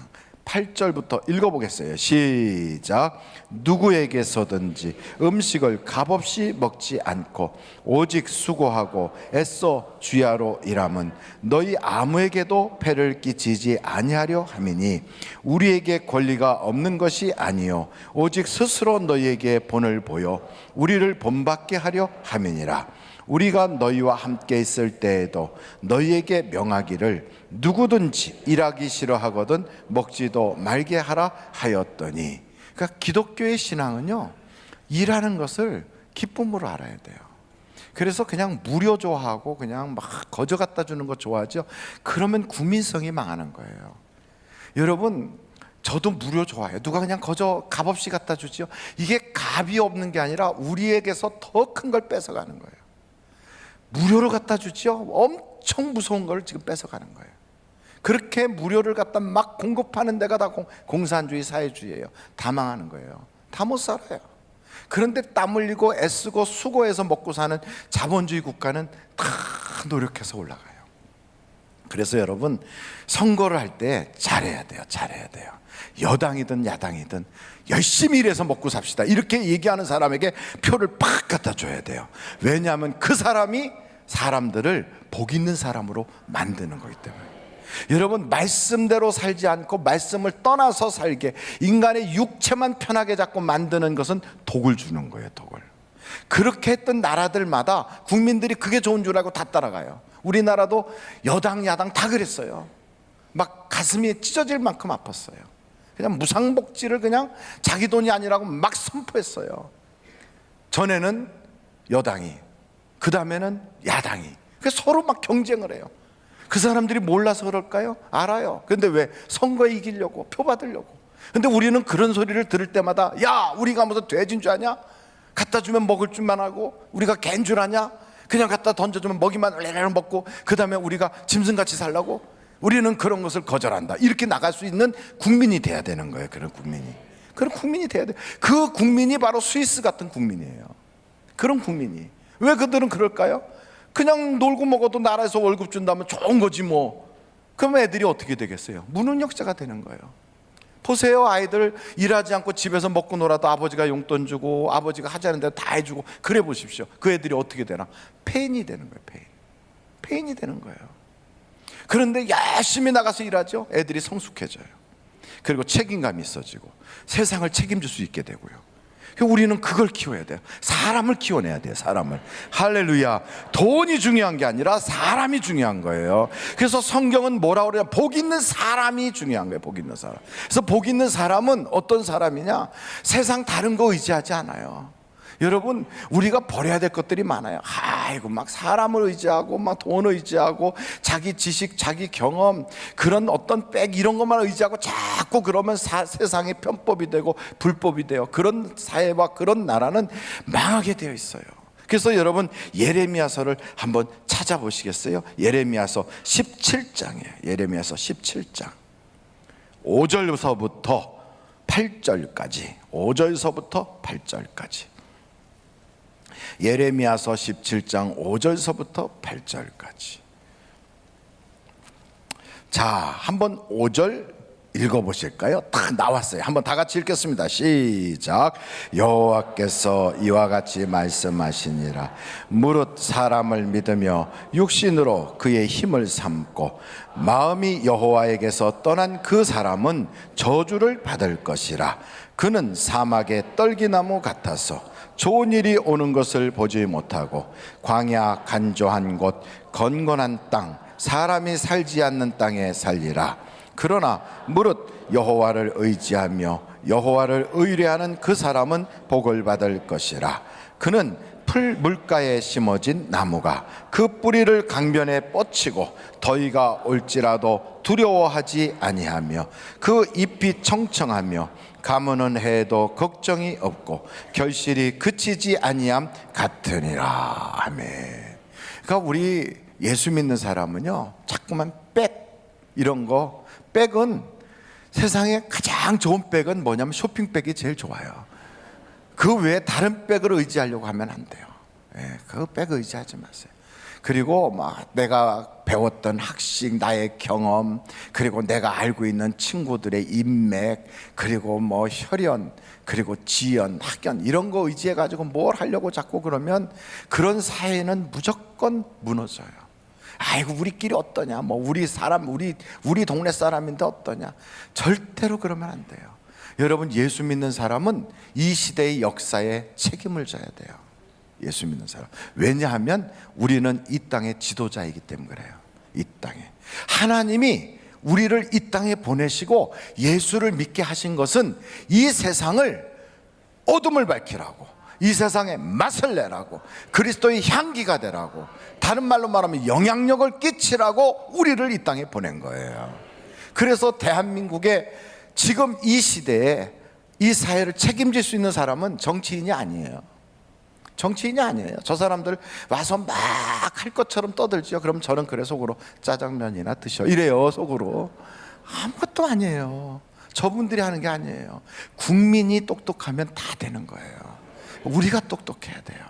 8절부터 읽어보겠어요. 시작. 누구에게서든지 음식을 값없이 먹지 않고 오직 수고하고 애써 주야로 일함은 너희 아무에게도 폐를 끼치지 아니하려 함이니 우리에게 권리가 없는 것이 아니요 오직 스스로 너희에게 본을 보여 우리를 본받게 하려 함이니라. 우리가 너희와 함께 있을 때에도 너희에게 명하기를 누구든지 일하기 싫어하거든 먹지도 말게 하라 하였더니, 그러니까 기독교의 신앙은요, 일하는 것을 기쁨으로 알아야 돼요. 그래서 그냥 무료 좋아하고 그냥 막 거저 갖다 주는 거 좋아하죠. 그러면 국민성이 망하는 거예요. 여러분, 저도 무료 좋아해요. 누가 그냥 거저 값없이 갖다 주죠. 이게 값이 없는 게 아니라 우리에게서 더 큰 걸 뺏어가는 거예요. 무료로 갖다 주죠. 엄청 무서운 걸 지금 뺏어가는 거예요. 그렇게 무료를 갖다 막 공급하는 데가 다 공산주의 사회주의예요. 다 망하는 거예요. 다 못 살아요. 그런데 땀 흘리고 애쓰고 수고해서 먹고 사는 자본주의 국가는 다 노력해서 올라가요. 그래서 여러분, 선거를 할 때 잘해야 돼요. 잘해야 돼요. 여당이든 야당이든 열심히 일해서 먹고 삽시다, 이렇게 얘기하는 사람에게 표를 팍 갖다 줘야 돼요. 왜냐하면 그 사람이 사람들을 복 있는 사람으로 만드는 거기 때문에. 여러분, 말씀대로 살지 않고 말씀을 떠나서 살게 인간의 육체만 편하게 잡고 만드는 것은 독을 주는 거예요. 독을. 그렇게 했던 나라들마다 국민들이 그게 좋은 줄 알고 다 따라가요. 우리나라도 여당 야당 다 그랬어요. 막 가슴이 찢어질 만큼 아팠어요. 그냥 무상복지를 그냥 자기 돈이 아니라고 막 선포했어요. 전에는 여당이, 그 다음에는 야당이. 그래서 서로 막 경쟁을 해요. 그 사람들이 몰라서 그럴까요? 알아요. 근데 왜? 선거에 이기려고, 표 받으려고. 근데 우리는 그런 소리를 들을 때마다, 야, 우리가 무슨 돼지인 줄 아냐? 갖다 주면 먹을 줄만 알고 우리가 개인 줄 아냐? 그냥 갖다 던져주면 먹이만 레레레 먹고 그 다음에 우리가 짐승같이 살라고? 우리는 그런 것을 거절한다, 이렇게 나갈 수 있는 국민이 돼야 되는 거예요. 그런 국민이 돼야 돼요. 그 국민이 바로 스위스 같은 국민이에요. 그런 국민이. 왜 그들은 그럴까요? 그냥 놀고 먹어도 나라에서 월급 준다면 좋은 거지 뭐. 그럼 애들이 어떻게 되겠어요? 무능력자가 되는 거예요. 보세요, 아이들 일하지 않고 집에서 먹고 놀아도 아버지가 용돈 주고 아버지가 하자는 대로 다 해주고, 그래 보십시오. 그 애들이 어떻게 되나? 폐인이 되는 거예요. 폐인이 되는 거예요. 그런데 열심히 나가서 일하죠. 애들이 성숙해져요. 그리고 책임감이 있어지고 세상을 책임질 수 있게 되고요. 우리는 그걸 키워야 돼요. 사람을 키워내야 돼요. 사람을. 할렐루야. 돈이 중요한 게 아니라 사람이 중요한 거예요. 그래서 성경은 뭐라 그래요? 복 있는 사람이 중요한 거예요. 복 있는 사람. 그래서 복 있는 사람은 어떤 사람이냐? 세상 다른 거 의지하지 않아요. 여러분, 우리가 버려야 될 것들이 많아요. 아이고, 막 사람을 의지하고 막 돈 의지하고 자기 지식, 자기 경험, 그런 어떤 백 이런 것만 의지하고 자꾸 그러면 세상이 편법이 되고 불법이 돼요. 그런 사회와 그런 나라는 망하게 되어 있어요. 그래서 여러분, 예레미야서를 한번 찾아보시겠어요? 예레미야서 17장이에요. 예레미야서 17장 5절서부터 8절까지. 5절서부터 8절까지. 예레미야서 17장 5절서부터 8절까지. 자, 한번 5절 읽어보실까요? 다 나왔어요. 한번 다 같이 읽겠습니다. 시작. 여호와께서 이와 같이 말씀하시니라. 무릇 사람을 믿으며 육신으로 그의 힘을 삼고 마음이 여호와에게서 떠난 그 사람은 저주를 받을 것이라. 그는 사막의 떨기나무 같아서 좋은 일이 오는 것을 보지 못하고 광야 간조한 곳 건건한 땅 사람이 살지 않는 땅에 살리라. 그러나 무릇 여호와를 의지하며 여호와를 의뢰하는 그 사람은 복을 받을 것이라. 그는 풀 물가에 심어진 나무가 그 뿌리를 강변에 뻗치고 더위가 올지라도 두려워하지 아니하며 그 잎이 청청하며 가무는 해도 걱정이 없고 결실이 그치지 아니함 같으니라. 아멘. 그러니까 우리 예수 믿는 사람은요, 자꾸만 백 이런 거, 백은 세상에 가장 좋은 백은 뭐냐면 쇼핑백이 제일 좋아요. 그 외에 다른 백을 의지하려고 하면 안 돼요. 그 백 의지하지 마세요. 그리고 막 내가 배웠던 학식, 나의 경험, 그리고 내가 알고 있는 친구들의 인맥, 그리고 뭐 혈연, 그리고 지연, 학연 이런 거 의지해 가지고 뭘 하려고 자꾸 그러면 그런 사회는 무조건 무너져요. 아이고 우리끼리 어떠냐, 뭐 우리 사람, 우리 동네 사람인데 어떠냐. 절대로 그러면 안 돼요. 여러분, 예수 믿는 사람은 이 시대의 역사에 책임을 져야 돼요. 예수 믿는 사람. 왜냐하면 우리는 이 땅의 지도자이기 때문에 그래요. 이 땅에 하나님이 우리를 이 땅에 보내시고 예수를 믿게 하신 것은 이 세상을 어둠을 밝히라고, 이 세상에 맛을 내라고, 그리스도의 향기가 되라고, 다른 말로 말하면 영향력을 끼치라고 우리를 이 땅에 보낸 거예요. 그래서 대한민국의 지금 이 시대에 이 사회를 책임질 수 있는 사람은 정치인이 아니에요. 정치인이 아니에요. 저 사람들 와서 막 할 것처럼 떠들죠. 그럼 저는 그래 속으로 짜장면이나 드셔 이래요. 속으로. 아무것도 아니에요. 저분들이 하는 게 아니에요. 국민이 똑똑하면 다 되는 거예요. 우리가 똑똑해야 돼요.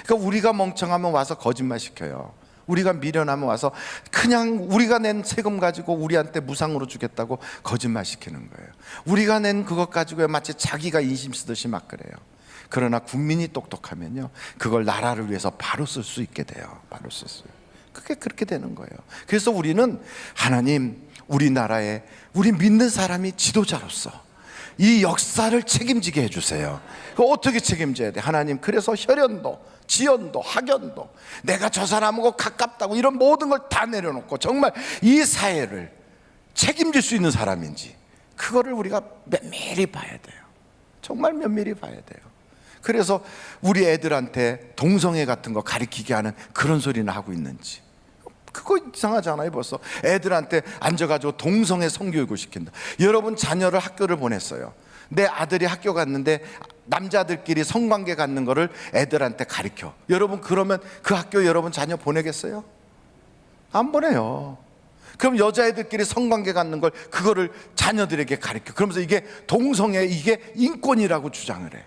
그러니까 우리가 멍청하면 와서 거짓말 시켜요. 우리가 미련하면 와서 그냥 우리가 낸 세금 가지고 우리한테 무상으로 주겠다고 거짓말 시키는 거예요. 우리가 낸 그것 가지고 마치 자기가 인심 쓰듯이 막 그래요. 그러나 국민이 똑똑하면요, 그걸 나라를 위해서 바로 쓸 수 있게 돼요. 바로 쓸 수. 그게 그렇게 되는 거예요. 그래서 우리는 하나님, 우리나라에 우리 믿는 사람이 지도자로서 이 역사를 책임지게 해주세요. 어떻게 책임져야 돼? 하나님, 그래서 혈연도, 지연도, 학연도, 내가 저 사람하고 가깝다고 이런 모든 걸 다 내려놓고 정말 이 사회를 책임질 수 있는 사람인지 그거를 우리가 면밀히 봐야 돼요. 정말 면밀히 봐야 돼요. 그래서 우리 애들한테 동성애 같은 거 가르치게 하는 그런 소리는 하고 있는지, 그거 이상하잖아요. 벌써 애들한테 앉아가지고 동성애 성교육을 시킨다. 여러분 자녀를 학교를 보냈어요. 내 아들이 학교 갔는데 남자들끼리 성관계 갖는 거를 애들한테 가르쳐. 여러분 그러면 그 학교 여러분 자녀 보내겠어요? 안 보내요. 그럼 여자애들끼리 성관계 갖는 걸 그거를 자녀들에게 가르쳐. 그러면서 이게 동성애, 이게 인권이라고 주장을 해.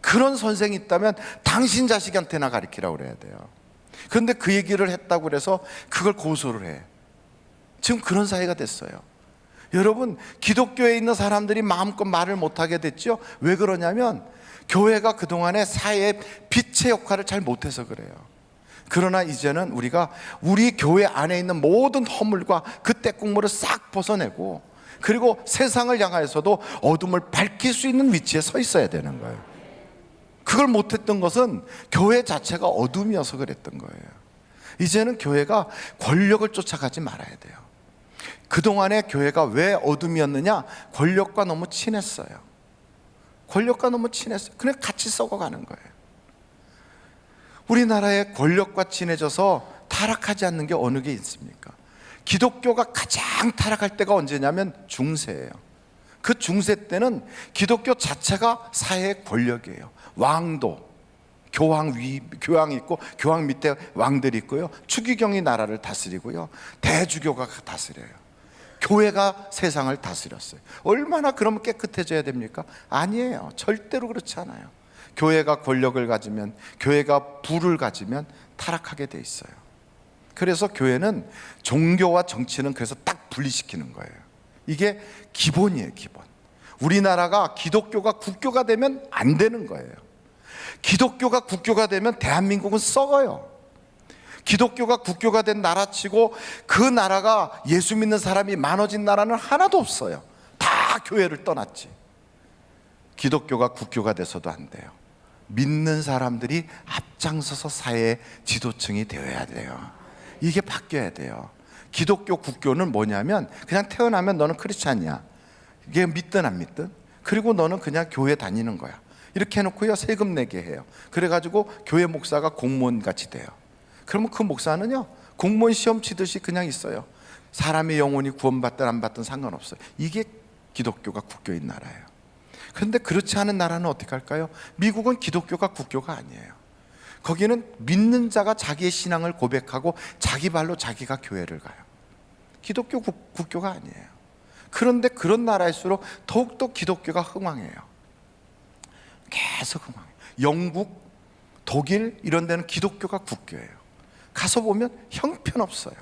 그런 선생이 있다면 당신 자식한테나 가르치라고 그래야 돼요. 그런데 그 얘기를 했다고 그래서 그걸 고소를 해. 지금 그런 사회가 됐어요. 여러분, 기독교에 있는 사람들이 마음껏 말을 못하게 됐죠. 왜 그러냐면 교회가 그동안에 사회의 빛의 역할을 잘 못해서 그래요. 그러나 이제는 우리가 우리 교회 안에 있는 모든 허물과 그 때국물을 싹 벗어내고, 그리고 세상을 향하여서도 어둠을 밝힐 수 있는 위치에 서 있어야 되는 거예요. 그걸 못했던 것은 교회 자체가 어둠이어서 그랬던 거예요. 이제는 교회가 권력을 쫓아가지 말아야 돼요. 그동안에 교회가 왜 어둠이었느냐? 권력과 너무 친했어요. 권력과 너무 친했어요. 그냥 같이 썩어가는 거예요. 우리나라의 권력과 친해져서 타락하지 않는 게 어느 게 있습니까? 기독교가 가장 타락할 때가 언제냐면 중세예요. 그 중세 때는 기독교 자체가 사회의 권력이에요. 왕도, 교황이 있고 교황 밑에 왕들이 있고요, 추기경이 나라를 다스리고요, 대주교가 다스려요. 교회가 세상을 다스렸어요. 얼마나 그러면 깨끗해져야 됩니까? 아니에요. 절대로 그렇지 않아요. 교회가 권력을 가지면, 교회가 부를 가지면 타락하게 돼 있어요. 그래서 교회는 종교와 정치는 그래서 딱 분리시키는 거예요. 이게 기본이에요, 기본. 우리나라가 기독교가 국교가 되면 안 되는 거예요. 기독교가 국교가 되면 대한민국은 썩어요. 기독교가 국교가 된 나라치고 그 나라가 예수 믿는 사람이 많아진 나라는 하나도 없어요. 다 교회를 떠났지. 기독교가 국교가 돼서도 안 돼요. 믿는 사람들이 앞장서서 사회의 지도층이 되어야 돼요. 이게 바뀌어야 돼요. 기독교 국교는 뭐냐면 그냥 태어나면 너는 크리스찬이야. 이게 믿든 안 믿든. 그리고 너는 그냥 교회 다니는 거야. 이렇게 해놓고요, 세금 내게 해요. 그래가지고 교회 목사가 공무원 같이 돼요. 그러면 그 목사는요, 공무원 시험 치듯이 그냥 있어요. 사람의 영혼이 구원받든 안 받든 상관없어요. 이게 기독교가 국교인 나라예요. 그런데 그렇지 않은 나라는 어떻게 할까요? 미국은 기독교가 국교가 아니에요. 거기는 믿는 자가 자기의 신앙을 고백하고 자기 발로 자기가 교회를 가요. 기독교 국교가 아니에요. 그런데 그런 나라일수록 더욱더 기독교가 흥왕해요. 계속 흥왕해요. 영국, 독일 이런 데는 기독교가 국교예요. 가서 보면 형편없어요.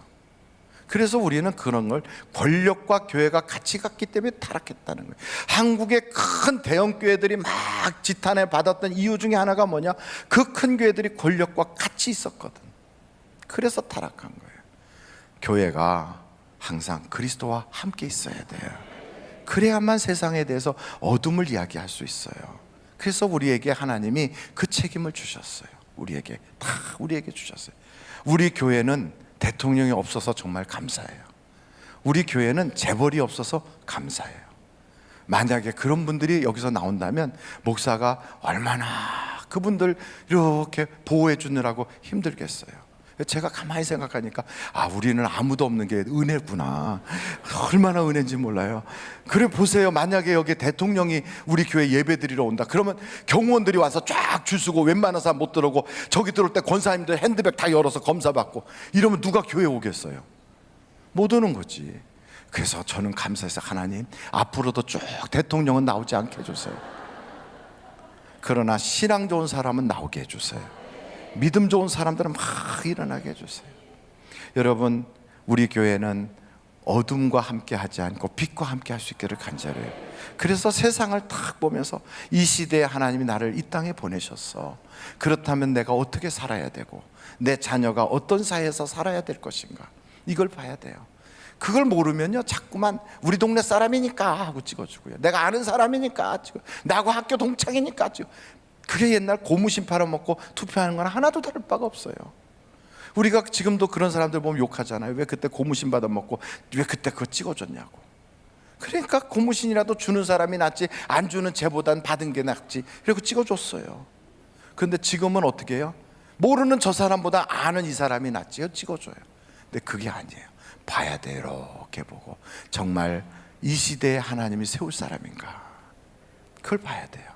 그래서 우리는 그런 걸 권력과 교회가 같이 갔기 때문에 타락했다는 거예요. 한국의 큰 대형 교회들이 막 지탄을 받았던 이유 중에 하나가 뭐냐? 그 큰 교회들이 권력과 같이 있었거든. 그래서 타락한 거예요. 교회가 항상 그리스도와 함께 있어야 돼요. 그래야만 세상에 대해서 어둠을 이야기할 수 있어요. 그래서 우리에게 하나님이 그 책임을 주셨어요. 우리에게 주셨어요. 우리 교회는 대통령이 없어서 정말 감사해요. 우리 교회는 재벌이 없어서 감사해요. 만약에 그런 분들이 여기서 나온다면 목사가 얼마나 그분들 이렇게 보호해 주느라고 힘들겠어요. 제가 가만히 생각하니까 우리는 아무도 없는 게 은혜구나. 얼마나 은혜인지 몰라요. 그래 보세요. 만약에 여기 대통령이 우리 교회 예배 드리러 온다 그러면 경호원들이 와서 쫙 줄 서고 웬만한 사람 못 들어오고, 저기 들어올 때 권사님들 핸드백 다 열어서 검사받고, 이러면 누가 교회 오겠어요? 못 오는 거지. 그래서 저는 감사해서 하나님 앞으로도 쭉 대통령은 나오지 않게 해주세요. 그러나 신앙 좋은 사람은 나오게 해주세요. 믿음 좋은 사람들은 막 일어나게 해주세요. 여러분, 우리 교회는 어둠과 함께 하지 않고 빛과 함께 할 수 있기를 간절해요. 그래서 세상을 딱 보면서 이 시대에 하나님이 나를 이 땅에 보내셨어. 그렇다면 내가 어떻게 살아야 되고 내 자녀가 어떤 사회에서 살아야 될 것인가, 이걸 봐야 돼요. 그걸 모르면요 자꾸만 우리 동네 사람이니까 하고 찍어주고요, 내가 아는 사람이니까 찍어, 나하고 학교 동창이니까 찍어. 그게 옛날 고무신 팔아먹고 투표하는 거랑 하나도 다를 바가 없어요. 우리가 지금도 그런 사람들 보면 욕하잖아요. 왜 그때 고무신 받아먹고 왜 그때 그거 찍어줬냐고. 그러니까 고무신이라도 주는 사람이 낫지 안 주는 쟤보단 받은 게 낫지, 그리고 찍어줬어요. 그런데 지금은 어떻게 해요? 모르는 저 사람보다 아는 이 사람이 낫지요, 찍어줘요. 근데 그게 아니에요. 봐야 돼요. 이렇게 보고 정말 이 시대에 하나님이 세울 사람인가, 그걸 봐야 돼요.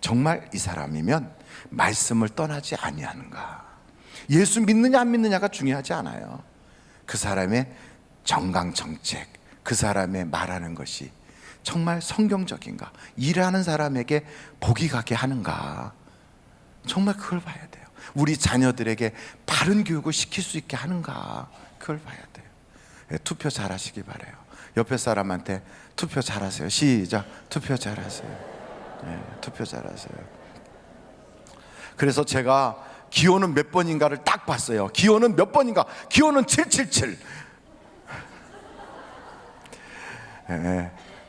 정말 이 사람이면 말씀을 떠나지 아니하는가. 예수 믿느냐 안 믿느냐가 중요하지 않아요. 그 사람의 정강정책, 그 사람의 말하는 것이 정말 성경적인가, 일하는 사람에게 복이 가게 하는가, 정말 그걸 봐야 돼요. 우리 자녀들에게 바른 교육을 시킬 수 있게 하는가, 그걸 봐야 돼요. 투표 잘하시기 바라요. 옆에 사람한테 투표 잘하세요. 시작. 투표 잘하세요. 투표 잘하세요. 그래서 제가 기호는 몇 번인가를 딱 봤어요. 기호는 몇 번인가? 기호는 777.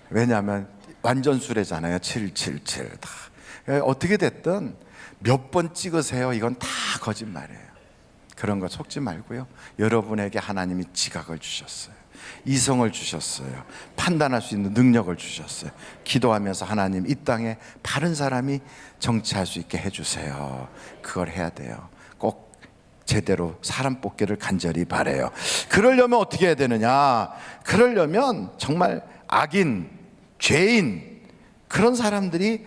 왜냐하면 완전 수레잖아요. 777. 다. 어떻게 됐든 몇 번 찍으세요, 이건 다 거짓말이에요. 그런 거 속지 말고요. 여러분에게 하나님이 지각을 주셨어요. 이성을 주셨어요. 판단할 수 있는 능력을 주셨어요. 기도하면서 하나님 이 땅에 바른 사람이 정치할 수 있게 해주세요. 그걸 해야 돼요. 꼭 제대로 사람 뽑기를 간절히 바라요. 그러려면 어떻게 해야 되느냐? 그러려면 정말 악인, 죄인, 그런 사람들이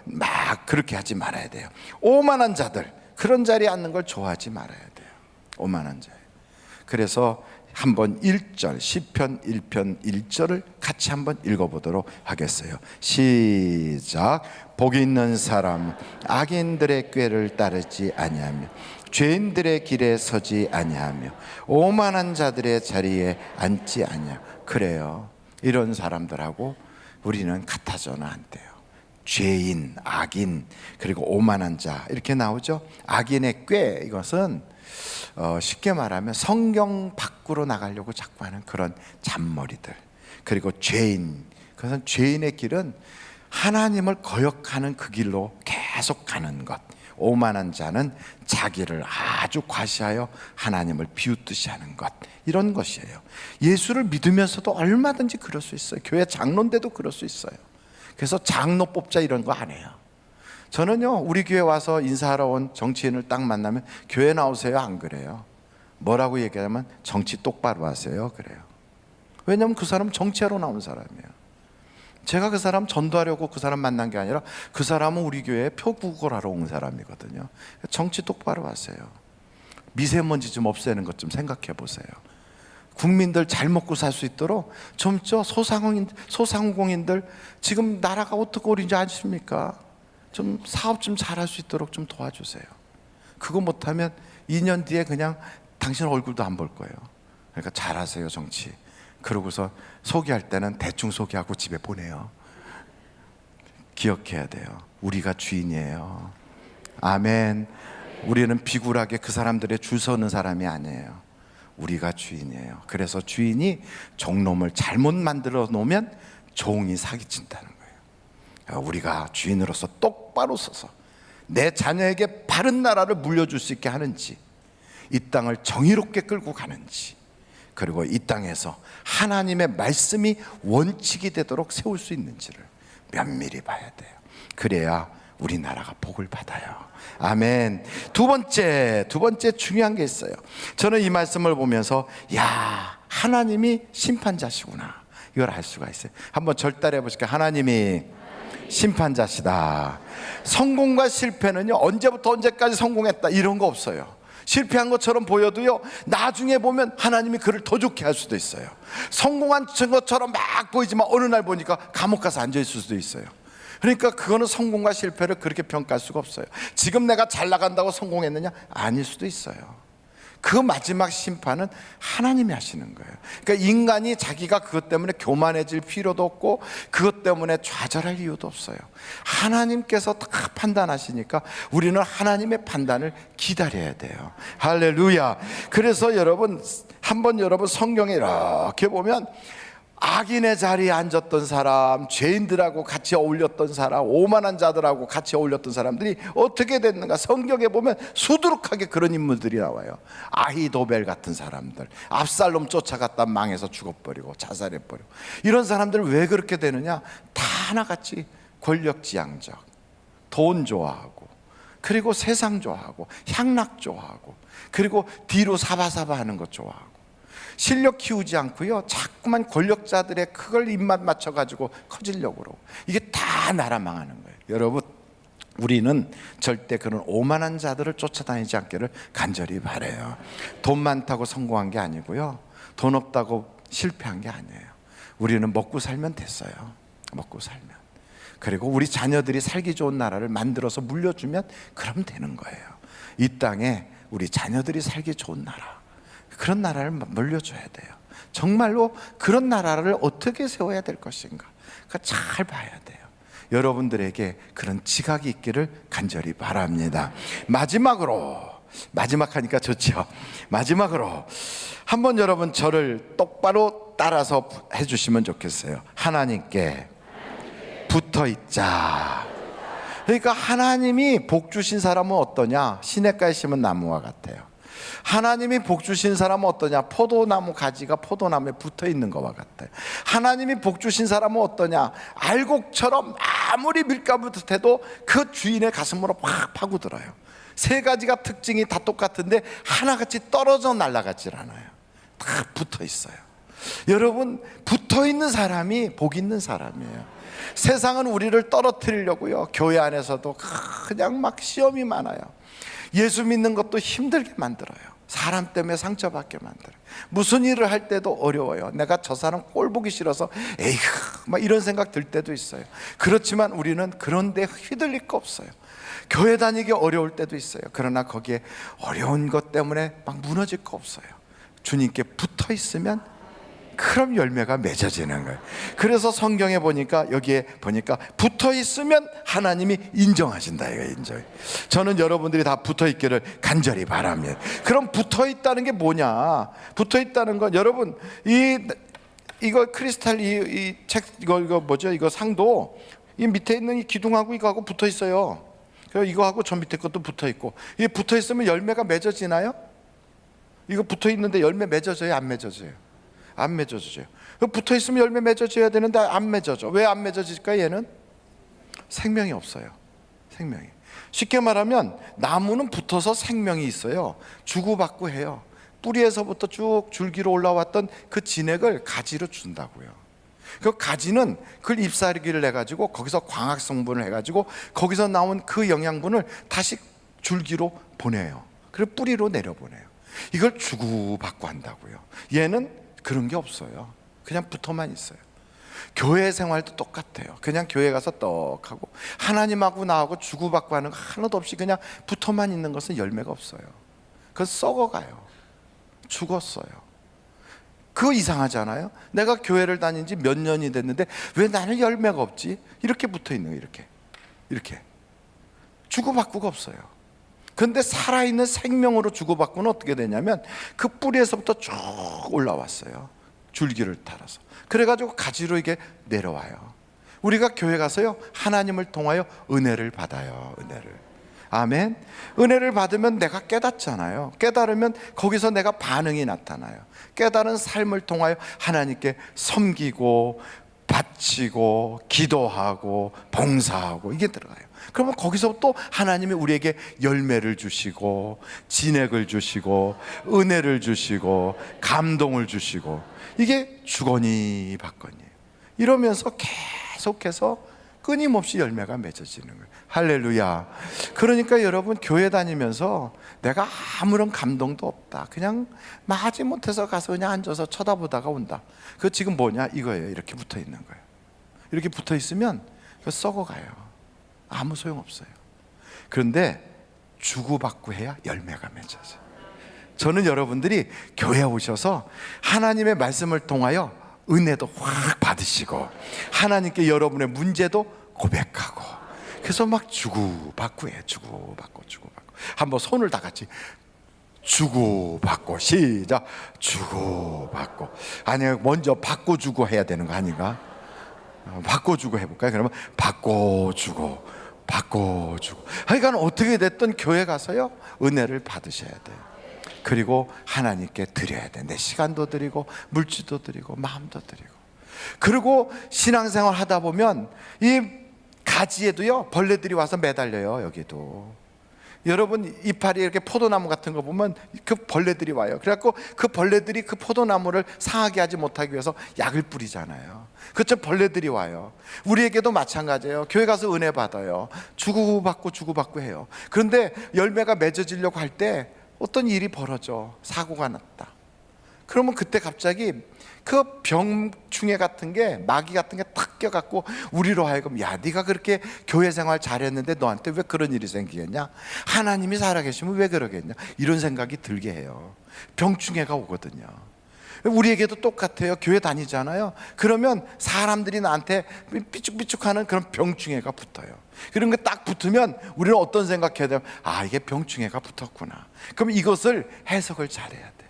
막 그렇게 하지 말아야 돼요. 오만한 자들, 그런 자리에 앉는 걸 좋아하지 말아야 돼요. 오만한 자예요. 그래서 한번 1절, 시편 1편 1절을 같이 한번 읽어보도록 하겠어요. 시작. 복이 있는 사람, 악인들의 꾀를 따르지 아니하며 죄인들의 길에 서지 아니하며 오만한 자들의 자리에 앉지 아니하며. 그래요, 이런 사람들하고 우리는 같아서는 안 돼요. 죄인, 악인, 그리고 오만한 자, 이렇게 나오죠. 악인의 꾀, 이것은 쉽게 말하면 성경 밖으로 나가려고 자꾸 하는 그런 잔머리들. 그리고 죄인, 그것은 죄인의 길은 하나님을 거역하는 그 길로 계속 가는 것. 오만한 자는 자기를 아주 과시하여 하나님을 비웃듯이 하는 것, 이런 것이에요. 예수를 믿으면서도 얼마든지 그럴 수 있어요. 교회 장로인데도 그럴 수 있어요. 그래서 장로 뽑자 이런 거 안 해요. 저는요, 우리 교회 와서 인사하러 온 정치인을 딱 만나면 교회 나오세요, 안 그래요? 뭐라고 얘기하면 정치 똑바로 하세요, 그래요. 왜냐하면 그 사람 정치하러 나온 사람이에요. 제가 그 사람 전도하려고 그 사람 만난 게 아니라 그 사람은 우리 교회에 표구걸 하러 온 사람이거든요. 정치 똑바로 하세요. 미세먼지 좀 없애는 것 좀 생각해 보세요. 국민들 잘 먹고 살 수 있도록 좀 소상공인들 지금 나라가 어떻게 오는지 아십니까? 좀 사업 좀 잘할 수 있도록 좀 도와주세요. 그거 못하면 2년 뒤에 그냥 당신 얼굴도 안 볼 거예요. 그러니까 잘하세요 정치. 그러고서 소개할 때는 대충 소개하고 집에 보내요. 기억해야 돼요. 우리가 주인이에요. 아멘. 우리는 비굴하게 그 사람들의 줄 서는 사람이 아니에요. 우리가 주인이에요. 그래서 주인이 종놈을 잘못 만들어 놓으면 종이 사기친다는 거예요. 우리가 주인으로서 똑바로 서서 내 자녀에게 바른 나라를 물려줄 수 있게 하는지, 이 땅을 정의롭게 끌고 가는지, 그리고 이 땅에서 하나님의 말씀이 원칙이 되도록 세울 수 있는지를 면밀히 봐야 돼요. 그래야 우리나라가 복을 받아요. 아멘. 두 번째 중요한 게 있어요. 저는 이 말씀을 보면서 야, 하나님이 심판자시구나, 이걸 알 수가 있어요. 한번 절달해 보실까요? 하나님이 심판자시다. 성공과 실패는요, 언제부터 언제까지 성공했다 이런 거 없어요. 실패한 것처럼 보여도요, 나중에 보면 하나님이 그를 더 좋게 할 수도 있어요. 성공한 것처럼 막 보이지만 어느 날 보니까 감옥 가서 앉아 있을 수도 있어요. 그러니까 그거는 성공과 실패를 그렇게 평가할 수가 없어요. 지금 내가 잘 나간다고 성공했느냐? 아닐 수도 있어요. 그 마지막 심판은 하나님이 하시는 거예요. 그러니까 인간이 자기가 그것 때문에 교만해질 필요도 없고 그것 때문에 좌절할 이유도 없어요. 하나님께서 다 판단하시니까 우리는 하나님의 판단을 기다려야 돼요. 할렐루야. 그래서 여러분, 한번 여러분 성경에 이렇게 보면 악인의 자리에 앉았던 사람, 죄인들하고 같이 어울렸던 사람, 오만한 자들하고 같이 어울렸던 사람들이 어떻게 됐는가, 성경에 보면 수두룩하게 그런 인물들이 나와요. 아히도벨 같은 사람들, 압살롬 쫓아갔다 망해서 죽어버리고 자살해버리고, 이런 사람들 왜 그렇게 되느냐? 다 하나같이 권력지향적, 돈 좋아하고, 그리고 세상 좋아하고, 향락 좋아하고, 그리고 뒤로 사바사바 하는 것 좋아하고, 실력 키우지 않고요, 자꾸만 권력자들의 그걸 입맛 맞춰가지고 커지려고 그러고, 이게 다 나라 망하는 거예요. 여러분, 우리는 절대 그런 오만한 자들을 쫓아다니지 않기를 간절히 바라요. 돈 많다고 성공한 게 아니고요, 돈 없다고 실패한 게 아니에요. 우리는 먹고 살면 됐어요. 먹고 살면. 그리고 우리 자녀들이 살기 좋은 나라를 만들어서 물려주면 그럼 되는 거예요. 이 땅에 우리 자녀들이 살기 좋은 나라, 그런 나라를 물려줘야 돼요. 정말로 그런 나라를 어떻게 세워야 될 것인가, 그러니까 잘 봐야 돼요. 여러분들에게 그런 지각이 있기를 간절히 바랍니다. 마지막으로, 마지막 하니까 좋죠. 마지막으로 한번 여러분 저를 똑바로 따라서 해주시면 좋겠어요. 하나님께 붙어있자. 그러니까 하나님이 복 주신 사람은 어떠냐? 시냇가에 심은 나무와 같아요. 하나님이 복 주신 사람은 어떠냐? 포도나무 가지가 포도나무에 붙어 있는 것과 같아요. 하나님이 복 주신 사람은 어떠냐? 알곡처럼 아무리 밀가부듯해도 그 주인의 가슴으로 확 파고들어요. 세 가지가 특징이 다 똑같은데 하나같이 떨어져 날아가질 않아요. 다 붙어 있어요. 여러분, 붙어 있는 사람이 복 있는 사람이에요. 세상은 우리를 떨어뜨리려고요, 교회 안에서도 그냥 막 시험이 많아요. 예수 믿는 것도 힘들게 만들어요. 사람 때문에 상처받게 만들어요. 무슨 일을 할 때도 어려워요. 내가 저 사람 꼴 보기 싫어서 에이그 막 이런 생각 들 때도 있어요. 그렇지만 우리는 그런 데 휘둘릴 거 없어요. 교회 다니기 어려울 때도 있어요. 그러나 거기에 어려운 것 때문에 막 무너질 거 없어요. 주님께 붙어 있으면 그럼 열매가 맺어지는 거예요. 그래서 성경에 보니까, 여기에 보니까 붙어 있으면 하나님이 인정하신다, 이거 인정. 저는 여러분들이 다 붙어 있기를 간절히 바랍니다. 그럼 붙어 있다는 게 뭐냐? 붙어 있다는 건, 여러분, 이거 크리스탈 이 책 이거 뭐죠? 이거 상도 이 밑에 있는 이 기둥하고 이거하고 붙어 있어요. 그리고 이거하고 저 밑에 것도 붙어 있고, 이게 붙어 있으면 열매가 맺어지나요? 이거 붙어 있는데 열매 맺어져요, 안 맺어져요? 안 맺어져요. 붙어 있으면 열매 맺어져야 되는데 안 맺어져. 왜 안 맺어질까? 얘는 생명이 없어요. 생명이. 쉽게 말하면 나무는 붙어서 생명이 있어요. 주고받고 해요. 뿌리에서부터 쭉 줄기로 올라왔던 그 진액을 가지로 준다고요. 그 가지는 그걸 잎사귀를 해가지고 거기서 광학 성분을 해가지고 거기서 나온 그 영양분을 다시 줄기로 보내요. 그리고 뿌리로 내려보내요. 이걸 주고받고 한다고요. 얘는 그런 게 없어요. 그냥 붙어만 있어요. 교회 생활도 똑같아요. 그냥 교회 가서 떡하고 하나님하고 나하고 주고받고 하는 거 하나도 없이 그냥 붙어만 있는 것은 열매가 없어요. 그 썩어가요. 죽었어요. 그거 이상하잖아요. 내가 교회를 다닌 지 몇 년이 됐는데 왜 나는 열매가 없지? 이렇게 붙어 있는 거예요. 이렇게 주고받고가 없어요. 그런데 살아있는 생명으로 주고받고는 어떻게 되냐면 그 뿌리에서부터 쭉 올라왔어요. 줄기를 따라서. 그래가지고 가지로 이게 내려와요. 우리가 교회 가서요, 하나님을 통하여 은혜를 받아요. 은혜를. 아멘. 은혜를 받으면 내가 깨닫잖아요. 깨달으면 거기서 내가 반응이 나타나요. 깨달은 삶을 통하여 하나님께 섬기고 바치고 기도하고 봉사하고 이게 들어가요. 그러면 거기서 또 하나님이 우리에게 열매를 주시고 진액을 주시고 은혜를 주시고 감동을 주시고, 이게 주거니 받거니예요. 이러면서 계속해서 끊임없이 열매가 맺어지는 거예요. 할렐루야. 그러니까 여러분, 교회 다니면서 내가 아무런 감동도 없다, 그냥 마지못해서 가서 그냥 앉아서 쳐다보다가 온다, 그거 지금 뭐냐 이거예요. 이렇게 붙어 있는 거예요. 이렇게 붙어 있으면 그거 썩어가요. 아무 소용없어요. 그런데 주고받고 해야 열매가 맺어져요. 저는 여러분들이 교회에 오셔서 하나님의 말씀을 통하여 은혜도 확 받으시고 하나님께 여러분의 문제도 고백하고, 그래서 막 주고받고 해요. 주고받고. 한번 손을 다 같이 주고받고, 시작. 주고받고. 아니요, 먼저 바꿔주고 해야 되는 거 아닌가? 바꿔주고 해볼까요? 그러면 바꿔주고. 하여간 어떻게 됐든 교회 가서요, 은혜를 받으셔야 돼요. 그리고 하나님께 드려야 돼. 내 시간도 드리고 물질도 드리고 마음도 드리고. 그리고 신앙생활 하다 보면 이 가지에도요, 벌레들이 와서 매달려요. 여기도 여러분, 이파리 이렇게 포도나무 같은 거 보면 그 벌레들이 와요. 그래갖고 그 벌레들이 그 포도나무를 상하게 하지 못하기 위해서 약을 뿌리잖아요. 그렇죠? 벌레들이 와요. 우리에게도 마찬가지예요. 교회 가서 은혜 받아요. 주고받고 해요. 그런데 열매가 맺어지려고 할 때 어떤 일이 벌어져. 사고가 났다. 그러면 그때 갑자기 그 병충해 같은 게, 마귀 같은 게 탁 껴갖고 우리로 하여금, 야, 네가 그렇게 교회 생활 잘했는데 너한테 왜 그런 일이 생기겠냐? 하나님이 살아계시면 왜 그러겠냐? 이런 생각이 들게 해요. 병충해가 오거든요. 우리에게도 똑같아요. 교회 다니잖아요. 그러면 사람들이 나한테 삐죽삐죽하는 그런 병충해가 붙어요. 그런 게 딱 붙으면 우리는 어떤 생각해야 돼요? 아, 이게 병충해가 붙었구나. 그럼 이것을 해석을 잘해야 돼.